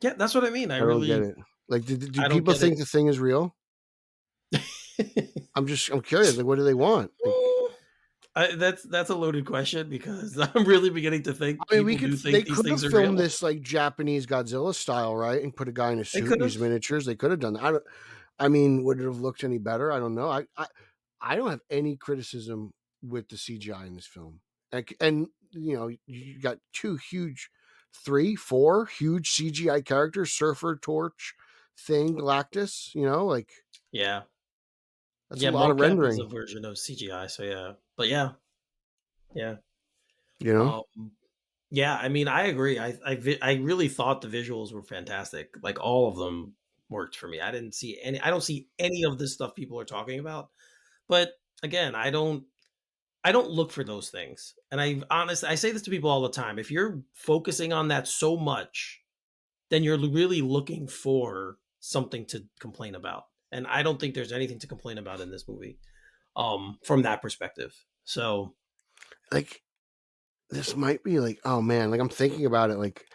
Yeah, that's what I mean. I really don't get it. Like, do people think the thing is real? I'm curious. Like, what do they want? Like, that's a loaded question because I'm really beginning to think. I mean, they could have filmed this like Japanese Godzilla style, right? And put a guy in a suit and use miniatures. They could have done that. I mean, would it have looked any better? I don't know. I don't have any criticism with the CGI in this film. And you know, you got 3, 4 huge CGI characters: Surfer, Torch, Thing, Galactus. You know, like that's a lot of rendering. Is a version of CGI, so but yeah. You know, I mean, I agree. I really thought the visuals were fantastic. Like all of them worked for me. I don't see any of this stuff people are talking about. But again, I don't look for those things. And I say this to people all the time. If you're focusing on that so much, then you're really looking for something to complain about. And I don't think there's anything to complain about in this movie, from that perspective. So, like, this might be like, oh man, like I'm thinking about it. Like,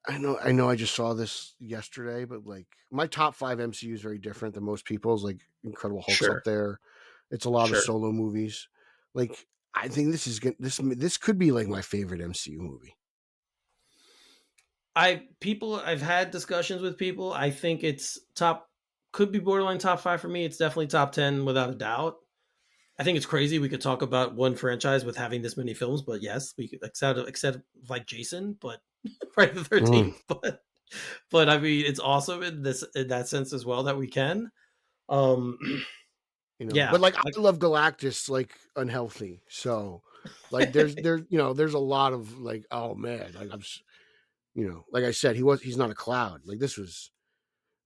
I know I just saw this yesterday, but like my top 5 MCU is very different than most people's. Like Incredible Hulk's up there. It's a lot of solo movies. Like I think this could be like my favorite MCU movie. I've had discussions with people. I think it's could be borderline top 5 for me. It's definitely top 10 without a doubt. I think it's crazy we could talk about one franchise with having this many films, but yes, we could except like Jason, but Friday the Mm. 13th, but I mean it's awesome in that sense as well that we can. Um But yeah, like I love Galactus like unhealthy. So like there's a lot of like, oh man, like like I said, he's not a cloud. Like this was,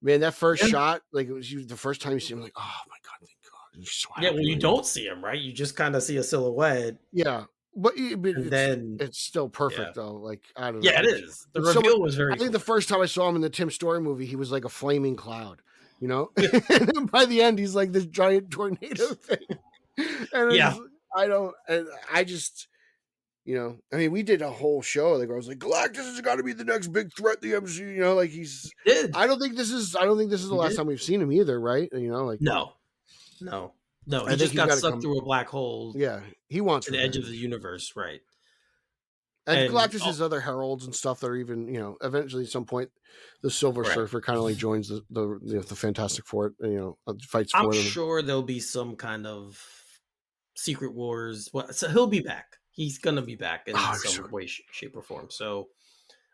man, that first yeah. shot, like it was the first time you see him, like, oh my god, thank God. He's so Yeah, well happy you right now. don't see him, right? You just kind of see a silhouette Yeah. But and it's then still yeah. perfect though. Like, I don't know. Yeah, it is. The It's so much. reveal was I very think the cool. first time I saw him in the Tim Story movie, he was like a flaming cloud, Yeah. and then by the end, he's like this giant tornado thing. And Yeah. I just, I mean, we did a whole show. Like, I was like, Galactus has got to be the next big threat to the MCU. Like Did. I don't think this is the He last did? time we've seen him either, right? Like, No. No. No, he I think just he's got got to sucked come. through a black hole Yeah, he wants to the edge of the revenge. universe, right? And And Galactus has other heralds and stuff that are even, eventually at some point, the Silver right. Surfer kind of like joins the Fantastic Four, fights I'm for them. sure there'll be some kind of Secret Wars. So he'll be back. He's gonna be back in some way, shape, or form. So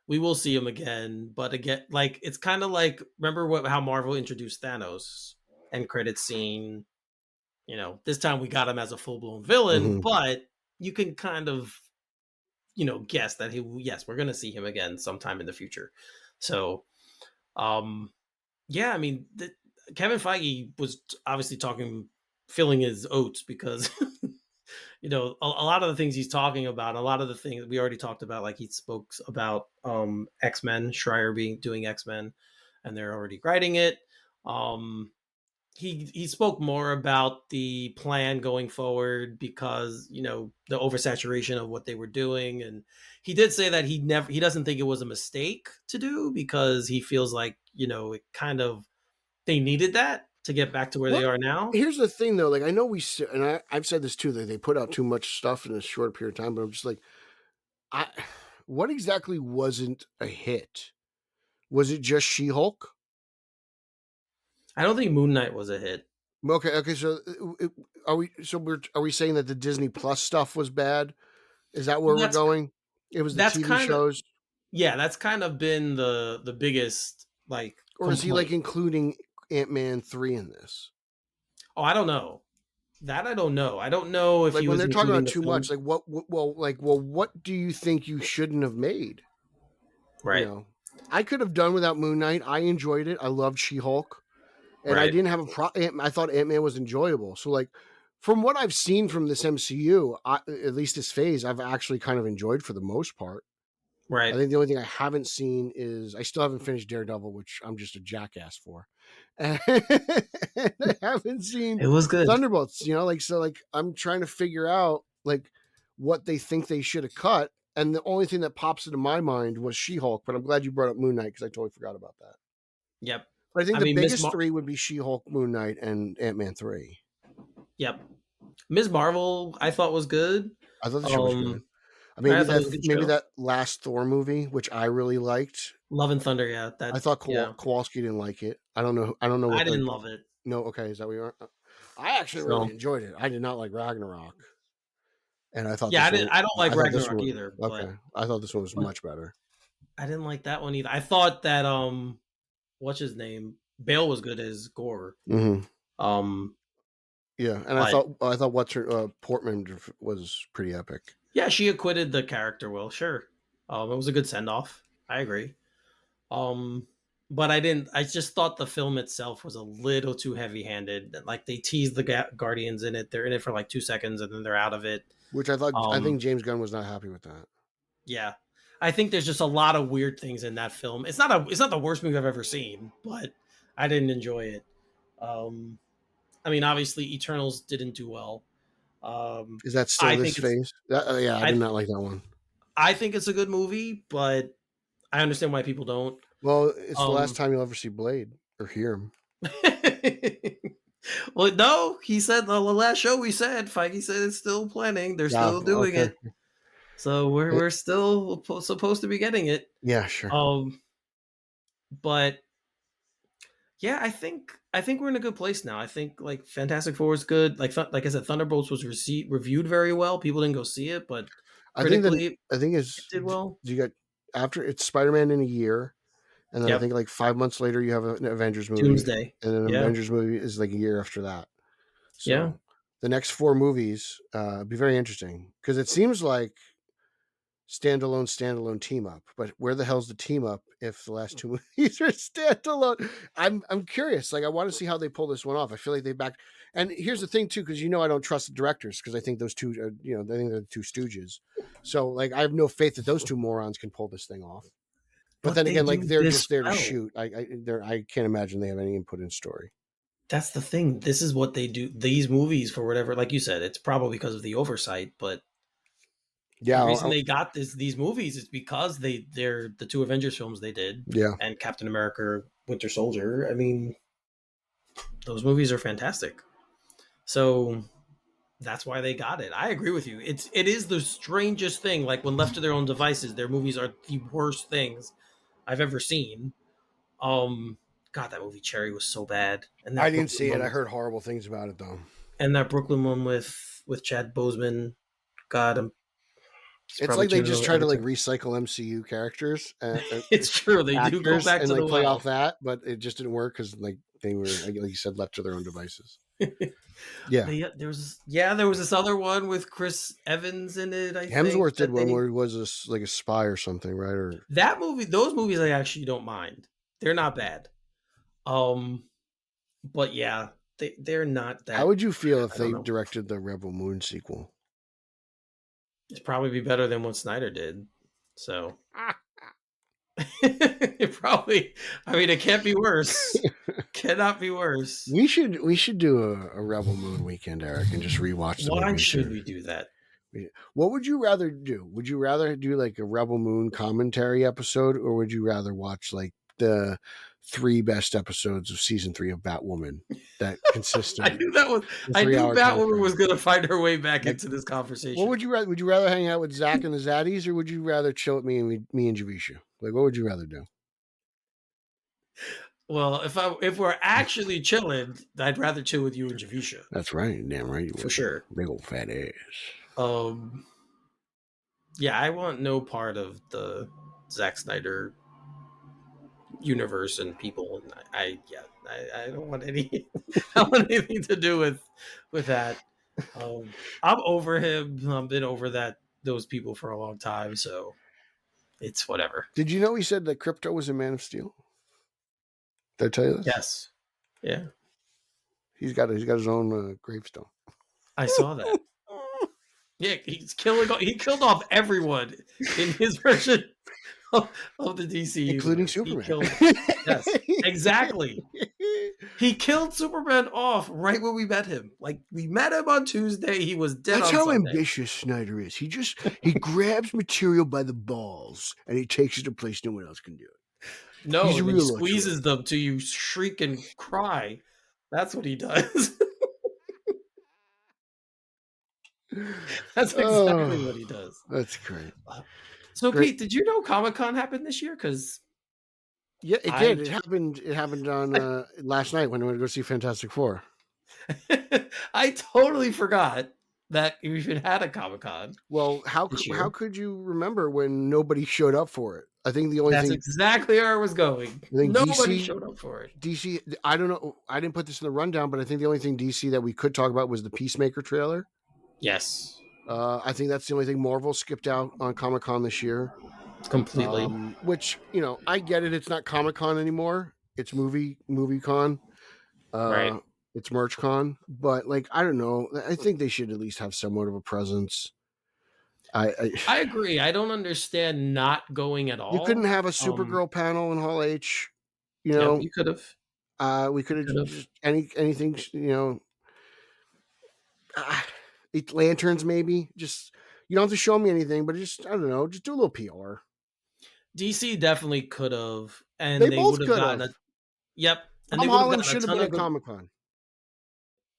we will see him again. But again, like it's kind of like remember how Marvel introduced Thanos end credit scene. This time we got him as a full blown villain, Mm-hmm. but you can kind of guess that yes, we're gonna see him again sometime in the future. So, yeah, I mean, Kevin Feige was obviously filling his oats because a lot of the things he's talking about, a lot of the things we already talked about, like he spoke about X-Men, Schreier doing X-Men, and they're already writing it. He spoke more about the plan going forward because the oversaturation of what they were doing, and he did say that he doesn't think it was a mistake to do because he feels like it kind of they needed that to get back to where they are now. Here's the thing, though. Like, I know I've said this too, that they put out too much stuff in a short period of time. But I'm just like, what exactly wasn't a hit? Was it just She-Hulk? I don't think Moon Knight was a hit. Okay. So are we saying that the Disney Plus stuff was bad? Is that where we're going? It was the TV shows, that's kind of been the biggest like or is he like complaint. including Ant-Man 3 in this? Oh, I don't know. That I don't know. I don't know if Like he when was they're talking including about the too film. much, like what do you think you shouldn't have made? Right. I could have done without Moon Knight. I enjoyed it. I loved She-Hulk, and I Right. didn't have a problem. I thought Ant-Man was enjoyable. So like, from what I've seen from this MCU, at least this phase, I've actually kind of enjoyed for the most part. I Right. think the only thing I haven't seen is I still haven't finished Daredevil, which I'm just a jackass for. And I haven't seen It was good. Thunderbolts, I'm trying to figure out like what they think they should have cut. And the only thing that pops into my mind was She-Hulk, but I'm glad you brought up Moon Knight because I totally forgot about that. Yep. But I think I the mean, biggest three would be She-Hulk, Moon Knight, and Ant-Man 3. Yep. Ms. Marvel, I thought was good. I thought the show was good. I thought it was a good Maybe show. that last Thor movie, which I really liked. Love and Thunder, yeah. I thought Kowalski didn't like it. I don't know. I didn't love it. No, okay, is that what you are? I actually really enjoyed it. I did not like Ragnarok, and I thought. Yeah, I don't like Ragnarok either. Okay, but I thought this one was much better. I didn't like that one either. I thought that what's his name? Bale was good as Gore. Mm-hmm. Yeah, and I thought what's her Portman was pretty epic. Yeah, she acquitted the character well. Sure, it was a good send off. I agree. But I just thought the film itself was a little too heavy handed. Like they teased the Guardians in it. They're in it for like 2 seconds and then they're out of it. Which I thought. I think James Gunn was not happy with that. Yeah, I think there's just a lot of weird things in that film. It's not the worst movie I've ever seen, but I didn't enjoy it. I mean, obviously, Eternals didn't do well. Is that still this phase? I did not like that one. I think it's a good movie, but I understand why people don't. Well, it's the last time you'll ever see Blade or hear him. Well, no, he said the last show we said, Feige said it's still planning. They're still doing it. So we're still supposed to be getting it. Yeah, sure. But yeah, I think I think we're in a good place now. I think like Fantastic Four is good. Like I said, Thunderbolts was reviewed very well. People didn't go see it, but I think that critically I think it it's did well. you got after it's Spider-Man in a year, and then I Yep. think like 5 months later you have an Avengers movie, Doomsday. and then an Yeah. Avengers movie is like a year after that. Yeah. So the next 4 movies be very interesting because it seems like standalone team up, but where the hell's the team up if the last 2 movies are standalone? I'm curious. Like I want to see how they pull this one off. I feel like they backed. And here's the thing too, because I don't trust the directors because I think those two, are, I think they're the two stooges. So like I have no faith that those two morons can pull this thing off. But But then they again, like do they're this just there to well. shoot. I can't imagine they have any input in story. That's the thing. This is what they do. These movies, for whatever, like you said, it's probably because of the oversight, but Yeah, the reason they got these movies is because they're the 2 Avengers films they did, yeah. and Captain America: Winter Soldier. I mean, those movies are fantastic. So that's why they got it. I agree with you. It is the strangest thing. Like when left to their own devices, their movies are the worst things I've ever seen. God, that movie Cherry was so bad, and that I didn't see it. One I heard horrible things about it though. and that Brooklyn one with Chad Boseman. God, It's like they just try to like recycle MCU characters. It's true. They do go back and to like the play well. off that, but it just didn't work because like they were, like you said, left to their own devices. Yeah, There was this other one with Chris Evans in it. I think Hemsworth did one they, where he was like a spy or something, right? Or that movie. Those movies I actually don't mind. They're not bad. But yeah, they're not that. how would you feel if I don't they know. directed the Rebel Moon sequel? It'd probably be better than what Snyder did. So it probably. I mean, it can't be worse. Cannot be worse. We should do a Rebel Moon weekend, Eric, and just rewatch the Why movies. should we do that? What would you rather do? Would you rather do like a Rebel Moon commentary episode, or would you rather watch like the 3 best episodes of season 3 of Batwoman that consisted? I knew Batwoman was going to find her way back into this conversation. What would you rather? Would you rather hang out with Zach and the Zaddies, or would you rather chill with me and Javisha? Like, what would you rather do? Well, if we're actually chilling, I'd rather chill with you and Javisha. That's right, damn right, you For would. sure. Big old fat ass. Yeah, I want no part of the Zack Snyder universe and people, and I don't want any. I don't want anything to do with that. I'm over him. I've been over those people for a long time, so it's whatever. Did you know he said that Crypto was a Man of Steel? Did I tell you this? Yes. Yeah. He's got his own gravestone. I saw that. Yeah, he killed off everyone in his version of the DC, including universe. Superman. Yes, exactly. He killed Superman off right when we met him. Like we met him on Tuesday, he was dead. That's on how Sunday. ambitious Snyder is. He grabs material by the balls and he takes it to a place no one else can do it. No, he squeezes them till you shriek and cry. That's what he does. That's exactly what he does. That's great. So, great. Pete, did you know Comic-Con happened this year? Because yeah, it did. It happened on last night when we went to go see Fantastic Four. I totally forgot that you even had a Comic-Con. Well, how could you remember when nobody showed up for it? I think the only That's exactly where I was going. Nobody showed up for it. DC, I don't know. I didn't put this in the rundown, but I think the only thing DC that we could talk about was the Peacemaker trailer. Yes. I think that's the only thing Marvel skipped out on Comic-Con this year. Completely. Which, I get it. It's not Comic-Con anymore. It's movie con. Right. It's merch con. But I don't know. I think they should at least have somewhat of a presence. I agree. I don't understand not going at all. You couldn't have a Supergirl panel in Hall H. You could have. We could have just anything. Lanterns maybe. Just you don't have to show me anything, but just I don't know. Just do a little PR. DC definitely could have, and they both would have gotten. Yep. And Tom Holland should have been at Comic-Con.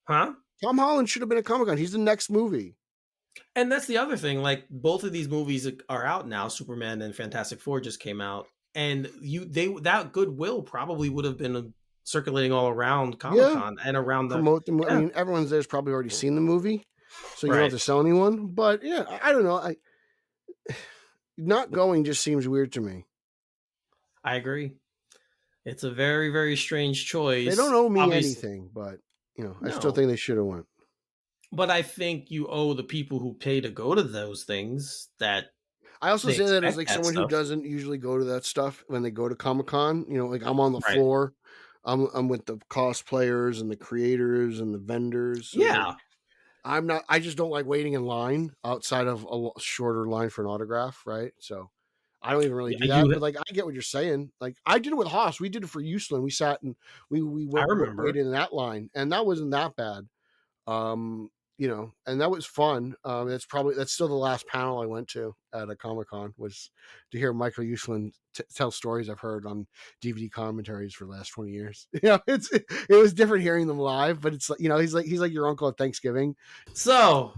Huh? Tom Holland should have been at Comic-Con. He's the next movie. And that's the other thing. Like both of these movies are out now. Superman and Fantastic Four just came out, and that goodwill probably would have been circulating all around Yeah, Comic-Con and around the promote the movie. I yeah, mean, everyone's there's probably already seen the movie, so you don't have right. to sell anyone. But yeah, I don't know. I not going just seems weird to me. I agree. It's a very, very strange They don't choice. owe me Obviously, anything, but I still no. think they should have went. But I think you owe the people who pay to go to those things that I also they say that as expect like that someone who stuff. doesn't usually go to that stuff when they go to Comic Con. Like I'm on the Right. floor. I'm with the cosplayers and the creators and the vendors. So like Yeah. I'm not. I just don't like waiting in line outside of shorter line for an autograph. Right. So I don't even really Yeah, do that. But like I get what you're saying. Like I did it with Haas. We did it for Uslan. We sat and we I went remember. waited in that line, and that wasn't that bad. And that was fun. That's still the last panel I went to at a Comic-Con was to hear Michael Uslan tell stories I've heard on DVD commentaries for the last 20 years. It was different hearing them live, but it's like, he's like your uncle at Thanksgiving. So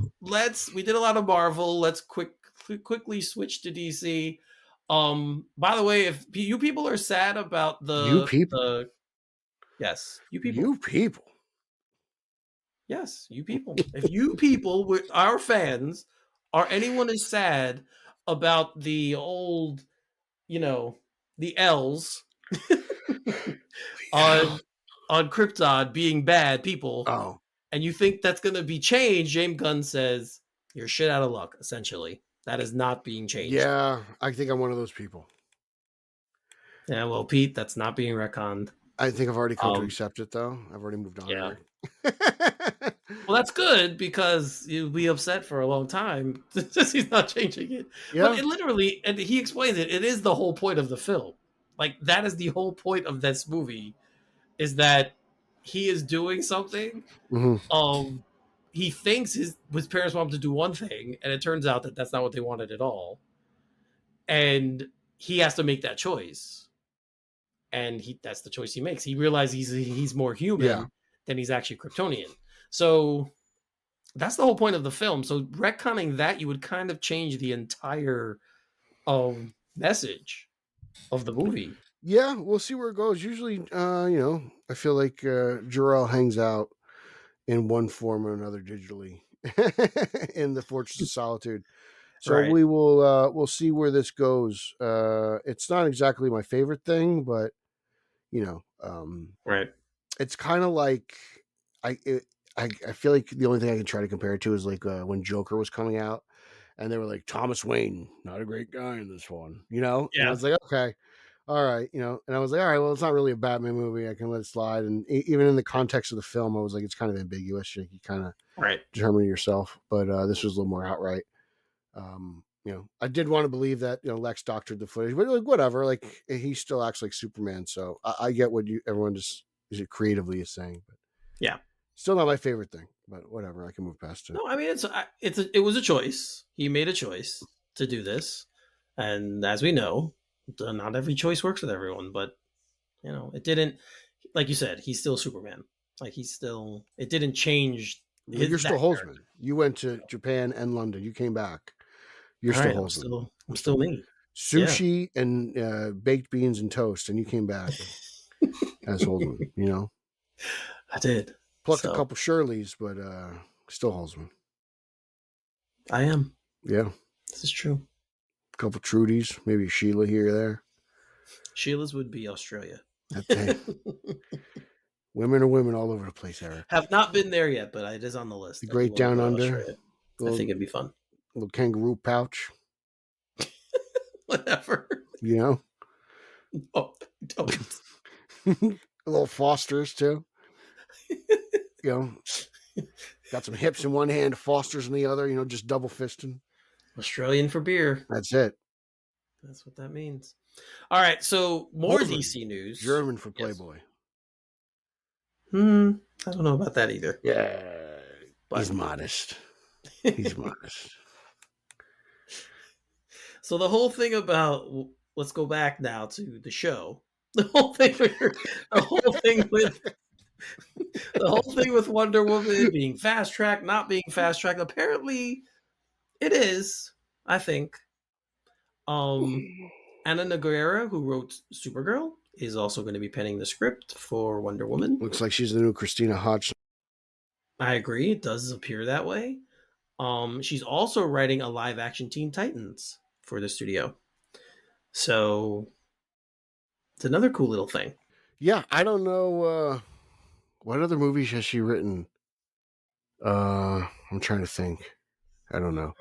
we did a lot of Marvel. Let's quickly switch to DC. By the way, if you people are sad about You people, yes, you people. you people. Yes, you people. If you people, our fans, or anyone is sad about the old, the L's Yeah. on Krypton being bad people, Oh, and you think that's going to be changed, James Gunn says you're shit out of luck. Essentially, that is not being changed. yeah. I think I'm one of those people. Yeah, well, Pete, that's not being retconned. I think I've already come to Um, accept it, though. I've already moved on, yeah. Eric. Well, that's good because you'll be upset for a long time since he's not changing it. But Yeah. it literally, and he explains it, it is the whole point of the film. Like, that is the whole point of this movie, is that he is doing something. Mm-hmm. He thinks his parents want him to do one thing, and it turns out that that's not what they wanted at all. And he has to make that choice. And that's the choice he makes. He realizes he's more human than he's actually Kryptonian. So that's the whole point of the film. So retconning that, you would kind of change the entire message of the movie. Yeah, we'll see where it goes. Usually, I feel like Jor-El hangs out in one form or another digitally in the Fortress of Solitude. So Right. we'll see where this goes. It's not exactly my favorite thing, but Right. it's kind of like I feel like the only thing I can try to compare it to is like when Joker was coming out, and they were like Thomas Wayne, not a great guy in this one, and I Yeah. was like, okay, all right, and I was like, all right, well, it's not really a Batman movie. I can let it slide, and even in the context of the film, I was like, it's kind of ambiguous. You kind of Right. determine it yourself, but this was a little more outright. I did want to believe that Lex doctored the footage, but like whatever, like he still acts like Superman, so I get what everyone just creatively is saying, but Yeah. still not my favorite thing. But whatever, I can move past it. No, I mean it was a choice. He made a choice to do this, and as we know, not every choice works with everyone. But it didn't. Like you said, he's still Superman. Like it didn't change. You're still That Holzman. character. You went to Japan and London. You came back. You're All still right, Holzman. I'm still me. Yeah. Sushi and baked beans and toast, and you came back as Holzman. I did. Plucked a So couple Shirleys, but still Holzman. I am. Yeah, This is true. a couple Trudies, maybe a Sheila here or there. Sheila's would be Australia. Hey, women are women all over the place, Eric. Have not been there yet, but it is on the list. The I do Great want to Down go to Under. Australia. I think it'd be fun. Little kangaroo pouch. Whatever. Oh, don't. a little Fosters too. Got some hips in one hand, Fosters in the other. Just double fisting. Australian for beer. That's it. That's what that means. All right, so more Holzman, DC news. German for Playboy. Yes. I don't know about that either. Yeah, but he's modest. He's modest. So the whole thing about let's go back now to the show. The whole thing with Wonder Woman being fast tracked, not being fast tracked. Apparently, it is. I think. Anna Nogueira, who wrote Supergirl, is also going to be penning the script for Wonder Woman. Looks like she's the new Christina Hodgson. I agree. It does appear that way. She's also writing a live action Teen Titans for the studio. So it's another cool little thing. Yeah, I don't know what other movies has she written. I'm trying to think. I don't know,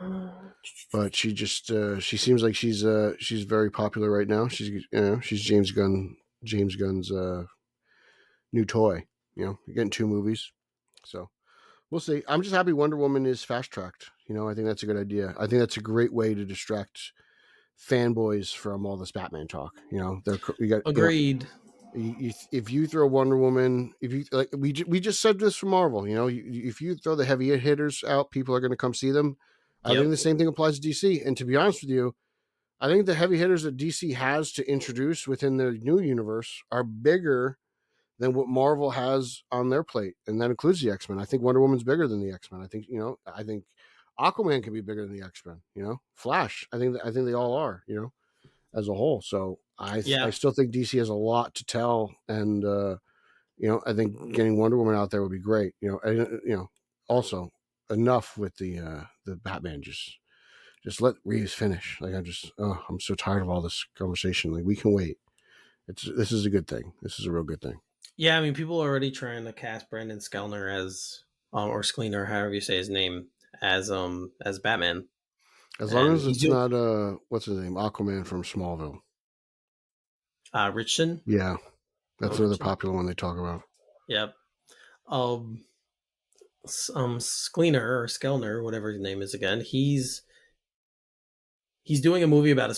but she just she seems like she's very popular right now. She's James Gunn's new toy. You're getting 2 movies, so we'll see. I'm just happy Wonder Woman is fast tracked. I think that's a good idea. I think that's a great way to distract fanboys from all this Batman talk. Agreed. If you throw Wonder Woman, if you like, we just said this for Marvel. If you throw the heavy hitters out, people are going to come see them. I think the same thing applies to DC. And to be honest with you, I think the heavy hitters that DC has to introduce within their new universe are bigger than what Marvel has on their plate, and that includes the X-Men. I think Wonder Woman's bigger than the X-Men. I think Aquaman can be bigger than the X-Men. Flash. I think they all are. As a whole. So I still think DC has a lot to tell, and I think getting Wonder Woman out there would be great. Also enough with the Batman. Just let Reeves finish. Like I'm so tired of all this conversation. Like we can wait. This is a good thing. This is a real good thing. Yeah, I mean, people are already trying to cast Brandon Skellner as or Sklener, however you say his name, as Batman. As long as it's not what's his name, Aquaman from Smallville. Richardson. Yeah, that's another popular one they talk about. Yep. Sklener or Skellner, whatever his name is again. He's doing a movie about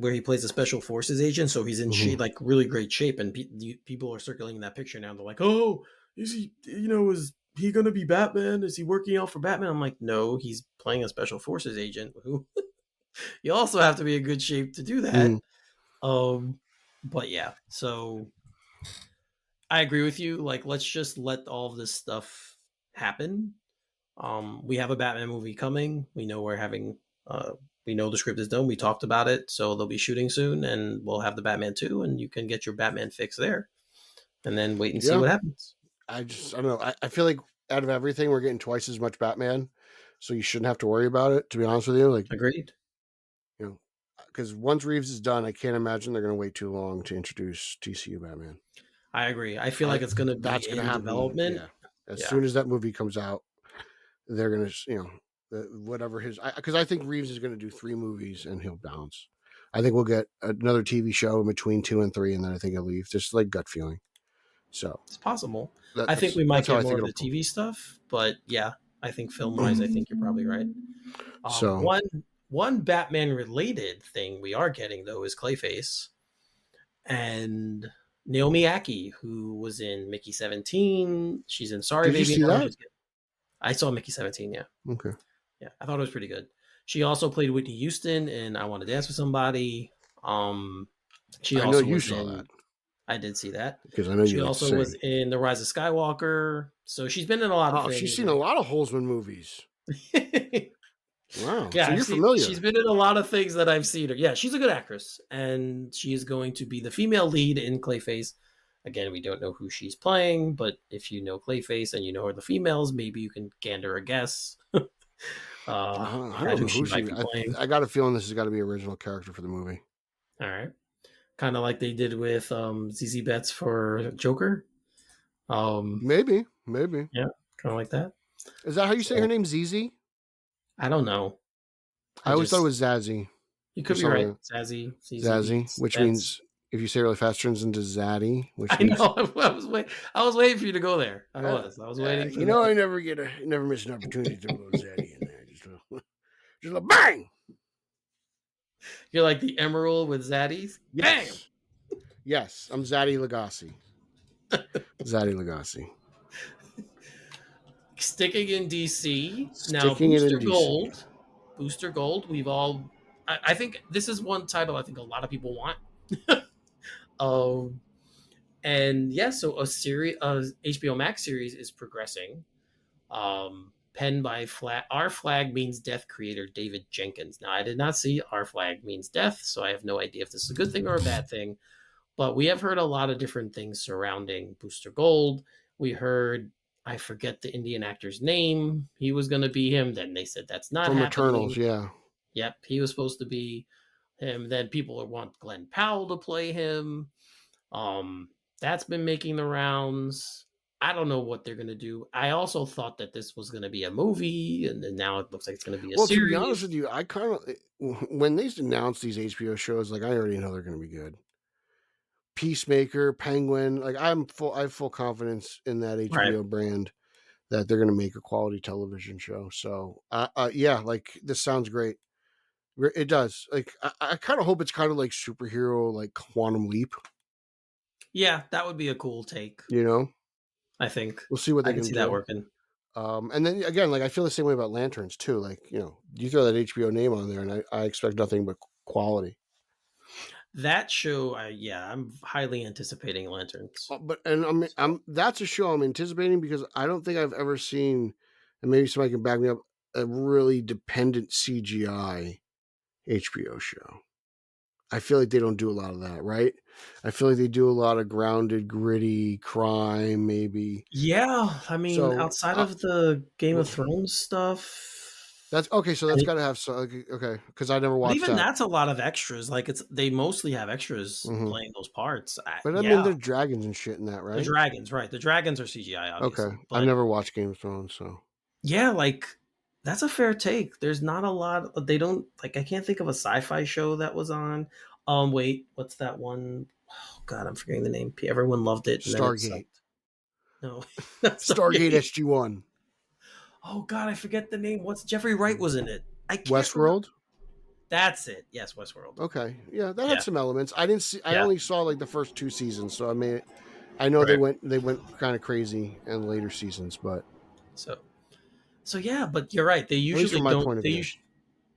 where he plays a special forces agent. So he's in like really great shape, and people are circulating that picture now. They're like, "Oh, is he? Is he going to be Batman? Is he working out for Batman?" I'm like, "No, he's playing a special forces agent who." You also have to be in good shape to do that. But yeah, so I agree with you. Like, let's just let all of this stuff happen. We have a Batman movie coming. We know we know the script is done. We talked about it, so they'll be shooting soon, and we'll have the Batman 2, and you can get your Batman fix there, and then wait and see what happens. I don't know. I feel like out of everything, we're getting twice as much Batman, so you shouldn't have to worry about it. To be honest with you, like agreed. Because once Reeves is done, I can't imagine they're going to wait too long to introduce TCU Batman. I agree. I feel like it's going to be in development. Yeah. As soon as that movie comes out, they're going to, whatever because I think Reeves is going to do 3 movies and he'll bounce. I think we'll get another TV show in between 2 and 3, and then I think he'll leave. Just like gut feeling. So it's possible. I think we might get more of the TV stuff, but yeah, I think film-wise, I think you're probably right. So one Batman related thing we are getting though is Clayface and Naomi Ackie, who was in Mickey 17. She's in Sorry Did Baby. You see that? I saw Mickey 17. Yeah. Okay. Yeah, I thought it was pretty good. She also played Whitney Houston in I Want to Dance with Somebody. She I also know you saw that. I did see that because I know she also was in The Rise of Skywalker. So she's been in a lot of things. She's seen a lot of Holzman movies. Wow. Yeah, so you're familiar. She's been in a lot of things that I've seen her. Yeah, she's a good actress, and she is going to be the female lead in Clayface. Again, we don't know who she's playing, but if you know Clayface and you know her the females, maybe you can gander a guess. I don't know who she might be playing. I got a feeling this has got to be an original character for the movie. All right. Kind of like they did with ZZ Betts for Joker. Maybe. Yeah, kind of like that. Is that how you say her name, ZZ? I don't know. I always thought it was Zazzy. You could be right. Zazzy. Zazzy, which means if you say it really fast, turns into Zaddy. I know. I was waiting for you to go there. I was waiting. For I never miss an opportunity to go Zaddy in there. Just a bang. You're like the Emerald with Zaddies. Yes. Bang. Yes, I'm Zaddy Legacy. Zaddy Legacy. Sticking in DC now. Booster Gold. We've all. I think this is one title I think a lot of people want. And yeah, so a HBO Max series is progressing. Penned by Our Flag Means Death creator David Jenkins. Now, I did not see Our Flag Means Death, so I have no idea if this is a good thing or a bad thing. But we have heard a lot of different things surrounding Booster Gold. We heard, I forget the Indian actor's name. He was going to be him. Then they said that's not From happening. Eternals, yeah. Yep, he was supposed to be him. Then people want Glenn Powell to play him. Um, that's been making the rounds. I don't know what they're gonna do. I also thought that this was gonna be a movie, and then now it looks like it's gonna be a Well, to be honest with series. you, I kind of when they announce these HBO shows, like I already know they're going to be good. Peacemaker, Penguin, like I have full confidence in that Right. HBO brand that they're going to make a quality television show. So, yeah, like this sounds great. It does. Like I kind of hope it's kind of like superhero, like Quantum Leap. Yeah, that would be a cool take. You know, I think we'll see what I they can can see that do. working. And then again, like I feel the same way about Lanterns too. Like you throw that HBO name on there, and I expect nothing but quality. That show, I'm highly anticipating Lanterns. But and So that's a show I'm anticipating because I don't think I've ever seen, and maybe somebody can back me up, a really dependent CGI HBO show. I feel like they don't do a lot of that, right? I feel like they do a lot of grounded, gritty crime, maybe. yeah, I mean, So outside of the Game of Thrones stuff, that's okay. So that's got to have some. Okay, because I never but watched even that. that's a lot of extras. Like they mostly have extras Hmm. playing those parts. But I mean, Yeah, there's dragons and shit in that, the right? dragons, right? The dragons are CGI, Okay, obviously, I've but never watched Game of Thrones, so yeah, like that's a fair take. There's not a lot. They don't like. I can't think of a sci-fi show that was on. Wait, what's that one? Oh God, I'm forgetting the name. Everyone loved it, and then it Stargate, sucked. No, not Stargate Stargate. SG-1, Oh God, I forget the name. What's Jeffrey Wright was in it? I can't remember. Westworld. That's it. Yes, Westworld. Okay, yeah, that had Yeah, some elements. I didn't see. I yeah. only saw like the first 2 seasons, so I know Right. they went kind of crazy in later seasons, but So, so yeah, but you're right. They at least usually from my don't. point of view,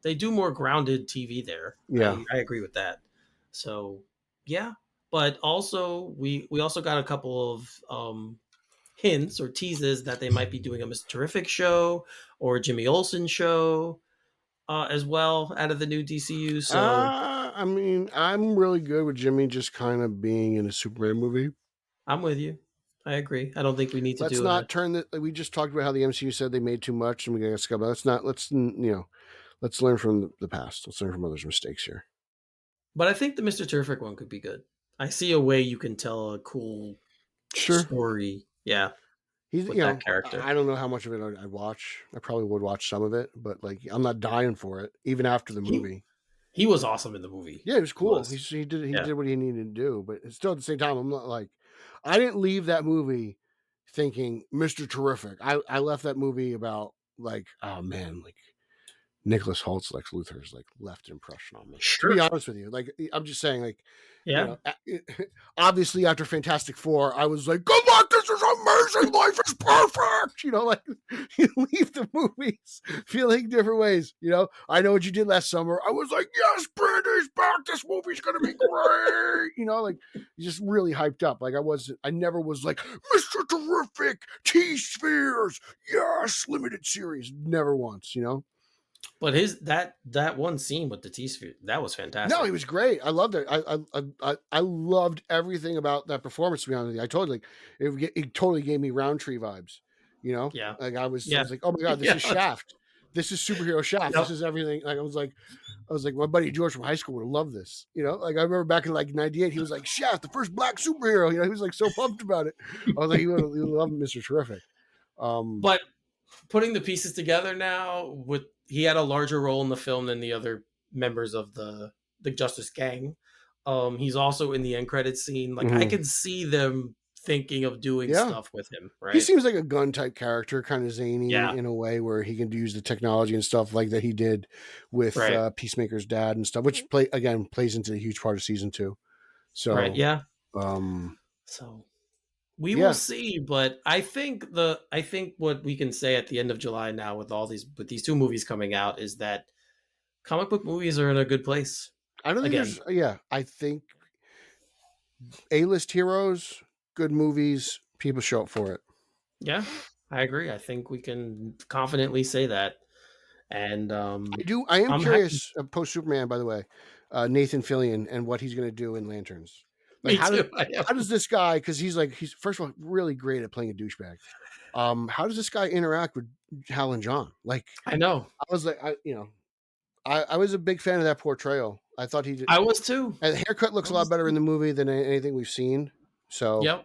They do more grounded TV there. yeah. I agree with that. So yeah, but also we also got a couple of hints or teases that they might be doing a Mr. Terrific show or a Jimmy Olsen show as well out of the new DCU. So I mean, I'm really good with Jimmy just kind of being in a Superman movie. I'm with you. I agree. I don't think we need to Let's do a. not turn the. We just talked about how the MCU said they made too much, and we got to scum. Let's not. Let's learn from the past. Let's learn from others' mistakes here. But I think the Mr. Terrific one could be good. I see a way you can tell a cool Sure. story. Yeah, He's, with that character. I don't know how much of it I'd watch. I probably would watch some of it, but like, I'm not dying for it, even after the He movie. he was awesome in the movie. Yeah, it was He cool. was. He Yeah. did what he needed to do, but still at the same time, I'm not like, I didn't leave that movie thinking Mr. Terrific. I left that movie about like, oh man, like Nicholas Holt's Lex Luthor's like left an impression on me. To be Sure. honest with you, like I'm just saying, like Yeah. obviously after Fantastic Four, I was like, "Good luck, this is amazing. Life is perfect." Like you leave the movies feeling different ways. I know what you did last summer. I was like, "Yes, Brandy's back. This movie's gonna be great." Like just really hyped up. Like I never was like Mr. Terrific, T Spheres, yes, limited series. Never once. But his that one scene with the T sphere, that was fantastic. No, he was great. I loved it. I loved everything about that performance. To be honest with you, I totally it totally gave me Roundtree vibes. Yeah. Like I was Yeah. like, oh my god, this Yeah. is Shaft. This is superhero Shaft. This Yep. is everything. Like I was like, my buddy George from high school would have loved this. Like I remember back in like '98, he was like Shaft, the first black superhero. He was like so pumped about it. I was like, he would love Mr. Terrific. But putting the pieces together now, with he had a larger role in the film than the other members of the Justice Gang. He's also in the end credits scene. Like I Mhm. can see them thinking of doing Yeah. stuff with him, He right? seems like a Gun type character, kind of zany Yeah. in a way where he can use the technology and stuff like that he did with Right. Peacemaker's dad and stuff, which plays into a huge part of season 2. Right. So, Yeah. um, So we will yeah, see, but I think what we can say at the end of July now with these two movies coming out is that comic book movies are in a good place. I don't think Again, I think A-list heroes, good movies, people show up for it. yeah, I agree. I think we can confidently say that. And I am I'm happy. curious, post Superman, by the way, Nathan Fillion and what he's going to do in Lanterns. Like, Me too. how does this guy? Because he's first of all really great at playing a douchebag. How does this guy interact with Hal and John? Like, I know. I was like, I was a big fan of that portrayal. I thought he did. I was too. And the haircut looks a lot better in the movie than anything we've seen. So, Yep.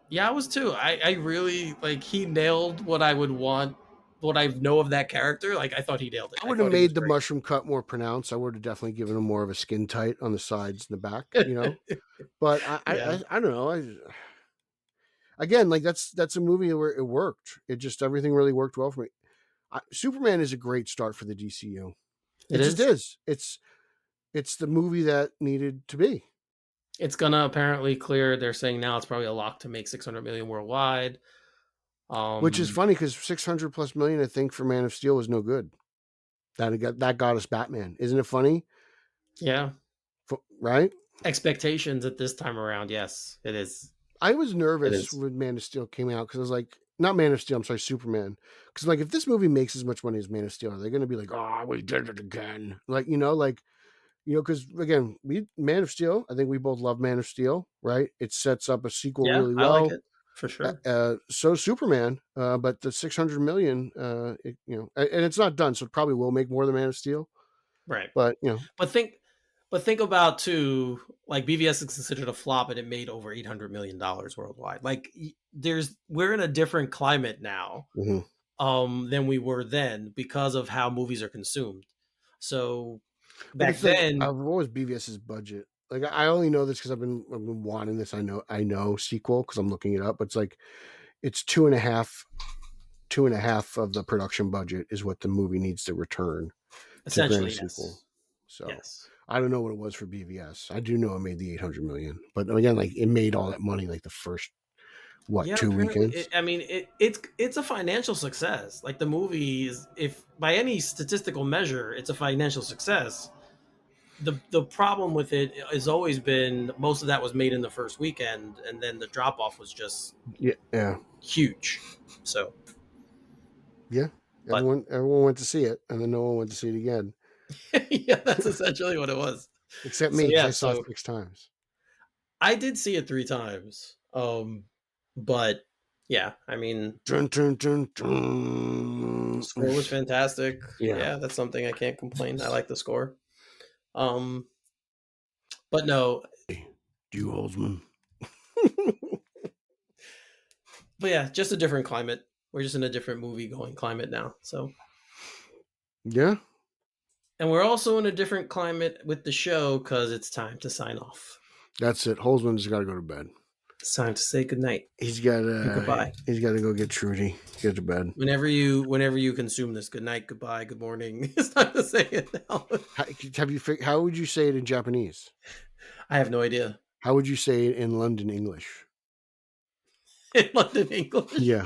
Yeah, I was too. I really like he nailed what I would want, what I know of that character. Like I thought he nailed it. I I would have thought he was made the great. mushroom cut more pronounced. I would have definitely given him more of a skin tight on the sides and the back, But Yeah. I don't know. Again, like that's a movie where it worked. It just everything really worked well for me. Superman is a great start for the DCU. It just is. It's the movie that needed to be. It's gonna apparently clear. They're saying now it's probably a lock to make 600 million worldwide. Which is funny because 600 plus million, I think, for Man of Steel was no good. That got us Batman. Isn't it funny? Yeah. Right? Expectations at this time around, yes, it is. I was nervous when Man of Steel came out because I was like, not Man of Steel, I'm sorry, Superman. Because like, if this movie makes as much money as Man of Steel, are they going to be like, oh, we did it again? Because again, Man of Steel, I think we both love Man of Steel, right? It sets up a sequel really I well. like it for sure. So Superman, but the 600 million, and it's not done, so it probably will make more than Man of Steel, Right? But but think about too. Like BVS is considered a flop, and it made over $800 million worldwide. Like we're in a different climate now, than we were then because of how movies are consumed. So back then, I've always BVS's budget. Like I only know this because I've been wanting this. I know sequel because I'm looking it up. But it's two and a half of the production budget is what the movie needs to return essentially, to grant a sequel. So yes. I don't know what it was for BVS. I do know it made the 800 million, but again, like it made all that money like the first 2 weekends. It's a financial success. Like the movie is, if by any statistical measure, it's a financial success. The problem with it has always been most of that was made in the first weekend, and then the drop off was just huge. So everyone went to see it, and then no one went to see it again. Yeah, that's essentially what it was. Except me, I saw it 6 times. I did see it 3 times. But yeah, I mean, dun, dun, dun, dun. The score was fantastic. Yeah, that's something I can't complain. I like the score. But no, Hugh Holtzman. But yeah, just a different climate. We're just in a different movie going climate now. So yeah. And we're also in a different climate with the show because it's time to sign off. That's it. Holzman's got to go to bed. It's time to say goodnight. He's got to goodbye. He's got to go get Trudy. Get to bed. Whenever you consume this, good night, goodbye, good morning. It's time to say it now. How would you say it in Japanese? I have no idea. How would you say it in London English? In London English? Yeah.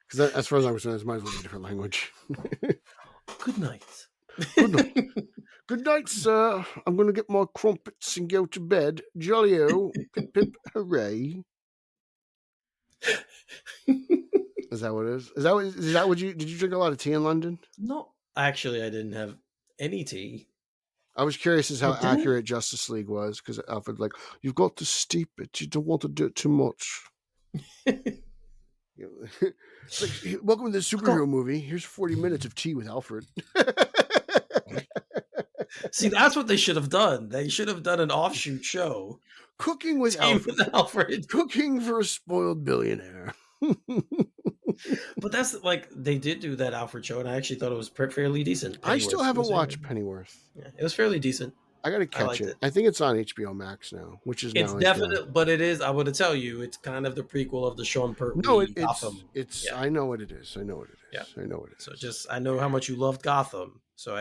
Because as far as I'm concerned, it might as well be a different language. Good night. Good night. Good night, sir. I'm going to get my crumpets and go to bed. Jolly-o. Pip, pip, hooray. Is that what it is? Is that what did you drink a lot of tea in London? No, actually, I didn't have any tea. I was curious as how accurate Justice League was because Alfred's like, you've got to steep it. You don't want to do it too much. It's like, welcome to the superhero movie. Here's 40 minutes of tea with Alfred. See, that's what they should have done. They should have done an offshoot show. Cooking with Alfred. Cooking for a spoiled billionaire. But that's like, they did do that Alfred show, and I actually thought it was fairly decent. Pennyworth. I still haven't watched Pennyworth. Yeah, it was fairly decent. I got to catch it. I think it's on HBO Max now, which is it's definitely, but it is. I would tell you, it's kind of the prequel of the Sean Pertwee. No, Gotham. I know what it is. Yeah. I know what it is. So I know how much you loved Gotham. So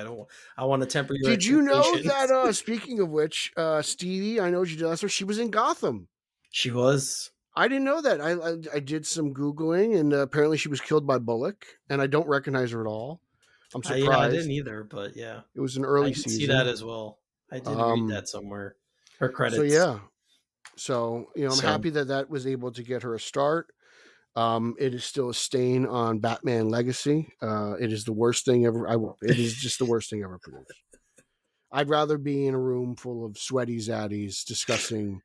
I want to temper your. Did you know that? Speaking of which, Stevie, I know she was in Gotham. She was. I didn't know that. I did some Googling, and apparently she was killed by Bullock, and I don't recognize her at all. I'm surprised. I didn't either, but yeah, it was an early season. See that as well. I did read that somewhere. Her credits. So I'm happy that was able to get her a start. It is still a stain on Batman Legacy. It is the worst thing ever. It is just the worst thing ever produced. I'd rather be in a room full of sweaty zaddies discussing,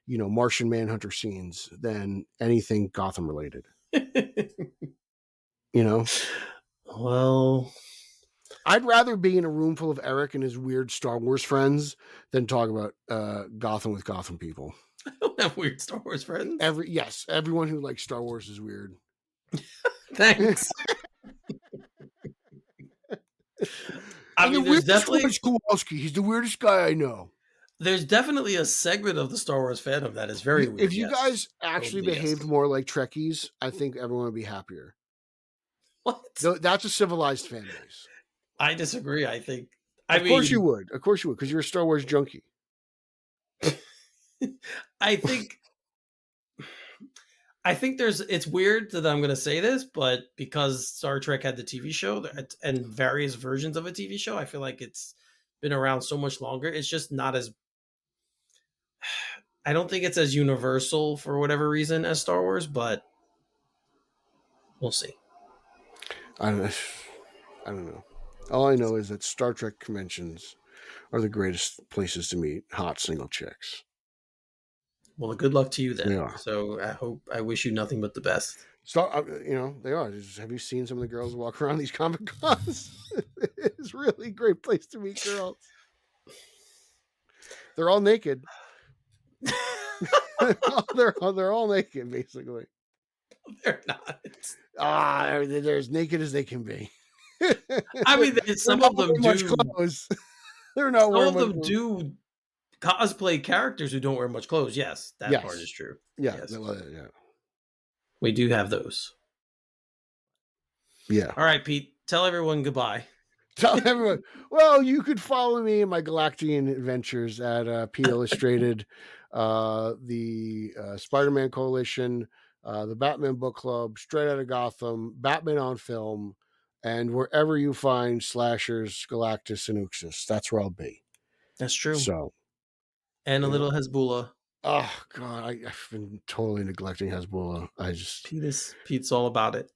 Martian Manhunter scenes than anything Gotham related. Well, I'd rather be in a room full of Eric and his weird Star Wars friends than talk about Gotham with Gotham people. I don't have weird Star Wars friends. Everyone who likes Star Wars is weird. Thanks. I mean, there's definitely Kowalski. He's the weirdest guy I know. There's definitely a segment of the Star Wars fandom that is very weird. If you guys actually behaved more like Trekkies, I think everyone would be happier. What? That's a civilized fan base. I disagree. I think. Of course you would, because you're a Star Wars junkie. I think it's weird that I'm going to say this, but because Star Trek had the TV show and various versions of a TV show, I feel like it's been around so much longer. It's just not as. I don't think it's as universal for whatever reason as Star Wars, but we'll see. I don't know. All I know is that Star Trek conventions are the greatest places to meet hot single chicks. Well, good luck to you then. They are. So I wish you nothing but the best. They are. Have you seen some of the girls walk around these Comic Cons? It's really a great place to meet girls. They're all naked. they're all naked, basically. They're not. They're as naked as they can be. I mean, some of them do. Much clothes. They're not. Some of them do cosplay characters who don't wear much clothes. Yes, that part is true. Yeah, yes. Yeah. We do have those. Yeah. All right, Pete. Tell everyone goodbye. Tell everyone. Well, you could follow me in my Galactian adventures at Pete Illustrated, the Spider-Man Coalition, the Batman Book Club, Straight Outta Gotham, Batman on Film, and wherever you find slashers, Galactus, and Uxas. That's where I'll be. That's true. So, and a little Hezbollah. Oh God, I've been totally neglecting Hezbollah. Pete's all about it.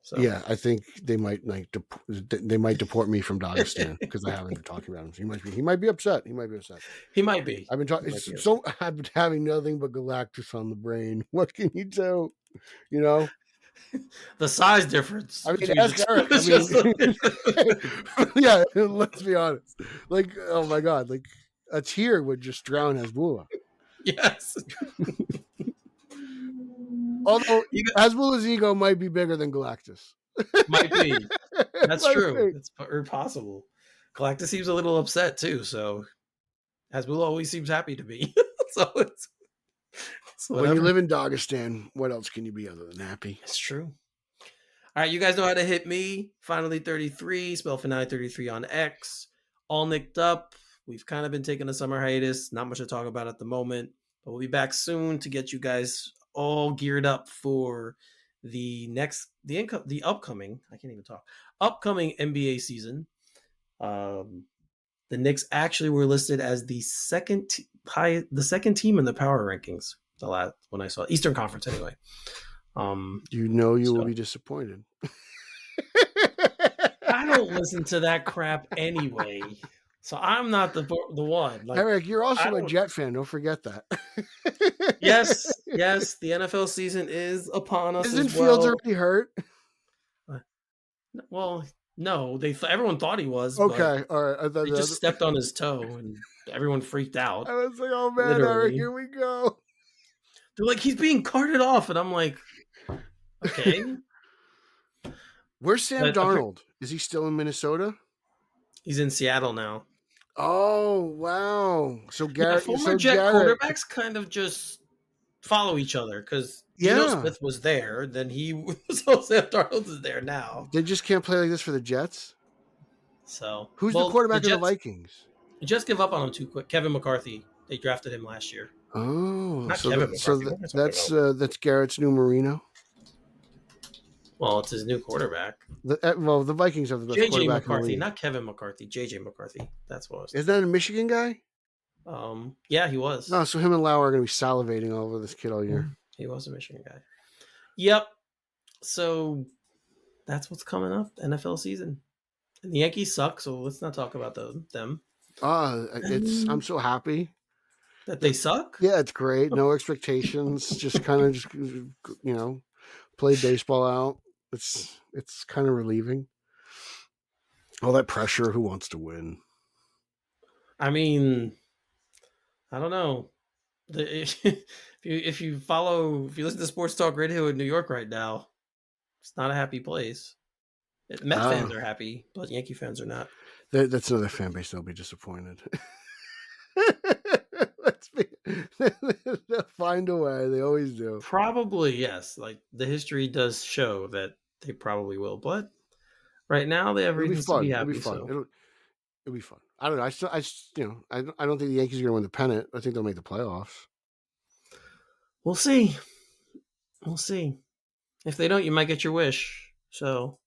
So. Yeah, I think they might deport me from Dagestan because I haven't been talking about him. He might be upset. He might be. I've been talking. I've been having nothing but Galactus on the brain. What can you do? The size difference. I mean, ask Eric. Yeah, let's be honest. Like, oh my God, like a tear would just drown Hezbollah. Yes. Although Hezbollah's ego might be bigger than Galactus. Might be. That's true. It's possible. Galactus seems a little upset too, so Hezbollah always seems happy to be. So it's when you live in Dagestan, what else can you be other than happy? It's true. All right, you guys know how to hit me. Finally 33, spell finale 33 on X. All nicked up. We've kind of been taking a summer hiatus. Not much to talk about at the moment, but we'll be back soon to get you guys all geared up for the upcoming NBA season. The Knicks actually were listed as the second team in the power rankings. When I saw Eastern Conference anyway. You will be disappointed. I don't listen to that crap anyway. So I'm not the one. Like, Eric, you're also a Jet fan. Don't forget that. Yes. The NFL season is upon us. Isn't Fields already hurt? Well, no. Everyone thought he was. Okay, all right. They just stepped on his toe, and everyone freaked out. I was like, "Oh man, literally. Eric, here we go." They're like, "He's being carted off," and I'm like, "Okay." Where's Sam Darnold? Is he still in Minnesota? He's in Seattle now. Oh wow! So Garrett, former Jet quarterbacks kind of just follow each other because Geno Smith was there, then so Sam Darnold is there now. They just can't play like this for the Jets. So who's the quarterback of the Vikings? The Jets give up on him too quick. Kevin McCarthy. They drafted him last year. Oh, not Kevin McCarthy. That's Garrett's new Marino. Well, it's his new quarterback. The Vikings have the best quarterback JJ McCarthy, in the league. not Kevin McCarthy. JJ McCarthy. That's what I was thinking. Is that a Michigan guy? Yeah, he was. No, so him and Lauer are going to be salivating all over this kid all year. He was a Michigan guy. Yep. So that's what's coming up. NFL season. And the Yankees suck, so let's not talk about them. I'm so happy That they suck? Yeah, it's great. No expectations. Just kind of play baseball out. It's kind of relieving. All that pressure. Who wants to win? I mean, I don't know. If you listen to Sports Talk Radio in New York right now, it's not a happy place. Met fans are happy, but Yankee fans are not. That's another fan base that'll be disappointed. They'll find a way. They always do. Probably, yes. Like the history does show that they probably will, but right now they have reasons to be happy. It'll be fun. So. It'll be fun. I don't know. I don't think the Yankees are going to win the pennant. I think they'll make the playoffs. We'll see. We'll see. If they don't, you might get your wish. So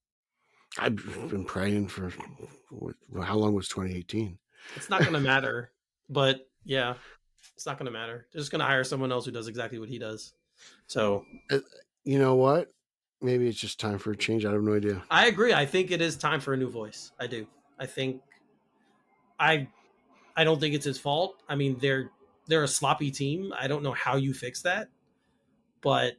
I've been praying for how long was 2018? It's not going to matter. But yeah, it's not going to matter. They're just going to hire someone else who does exactly what he does. So you know what? Maybe it's just time for a change. I have no idea. I agree. I think it is time for a new voice. I do. I think I don't think it's his fault. I mean, they're a sloppy team. I don't know how you fix that, but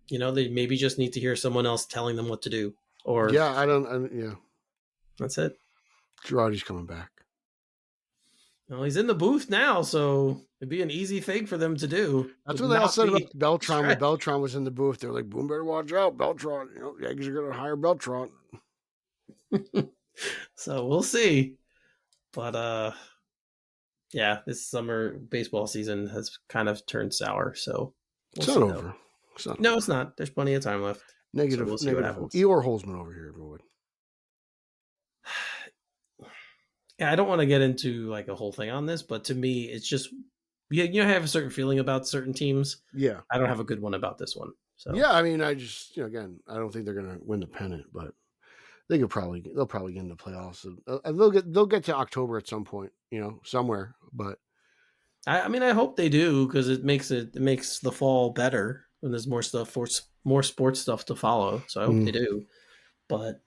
they maybe just need to hear someone else telling them what to do. Or yeah, that's it. Girardi's coming back. Well, he's in the booth now, so it'd be an easy thing for them to do. That's what they all said about Beltran. When Beltran was in the booth, they're like, "Boom, better watch out, Beltran. Yankees are going to hire Beltran." So we'll see. But yeah, this summer baseball season has kind of turned sour. So it's not over. No, it's not. There's plenty of time left. Negative. So we'll see what happens. Eeyore Holzman over here, everyone. Yeah, I don't want to get into like a whole thing on this, but to me, it's just I have a certain feeling about certain teams. Yeah, I don't have a good one about this one. So yeah, I mean, I just again, I don't think they're going to win the pennant, but they'll probably get in the playoffs. They'll get to October at some point, somewhere. But I mean, I hope they do because it makes the fall better when there's more stuff more sports stuff to follow. So I hope they do, but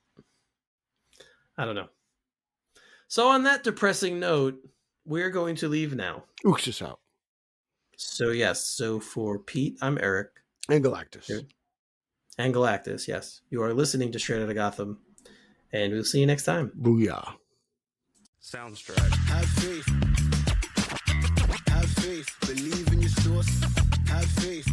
I don't know. So on that depressing note, we're going to leave now. Ooks us out. So yes, so for Pete, I'm Eric. And Galactus. And Galactus, yes. You are listening to Straight Outta Gotham, and we'll see you next time. Booyah. Soundstripe. Have faith. Have faith. Believe in your source. Have faith.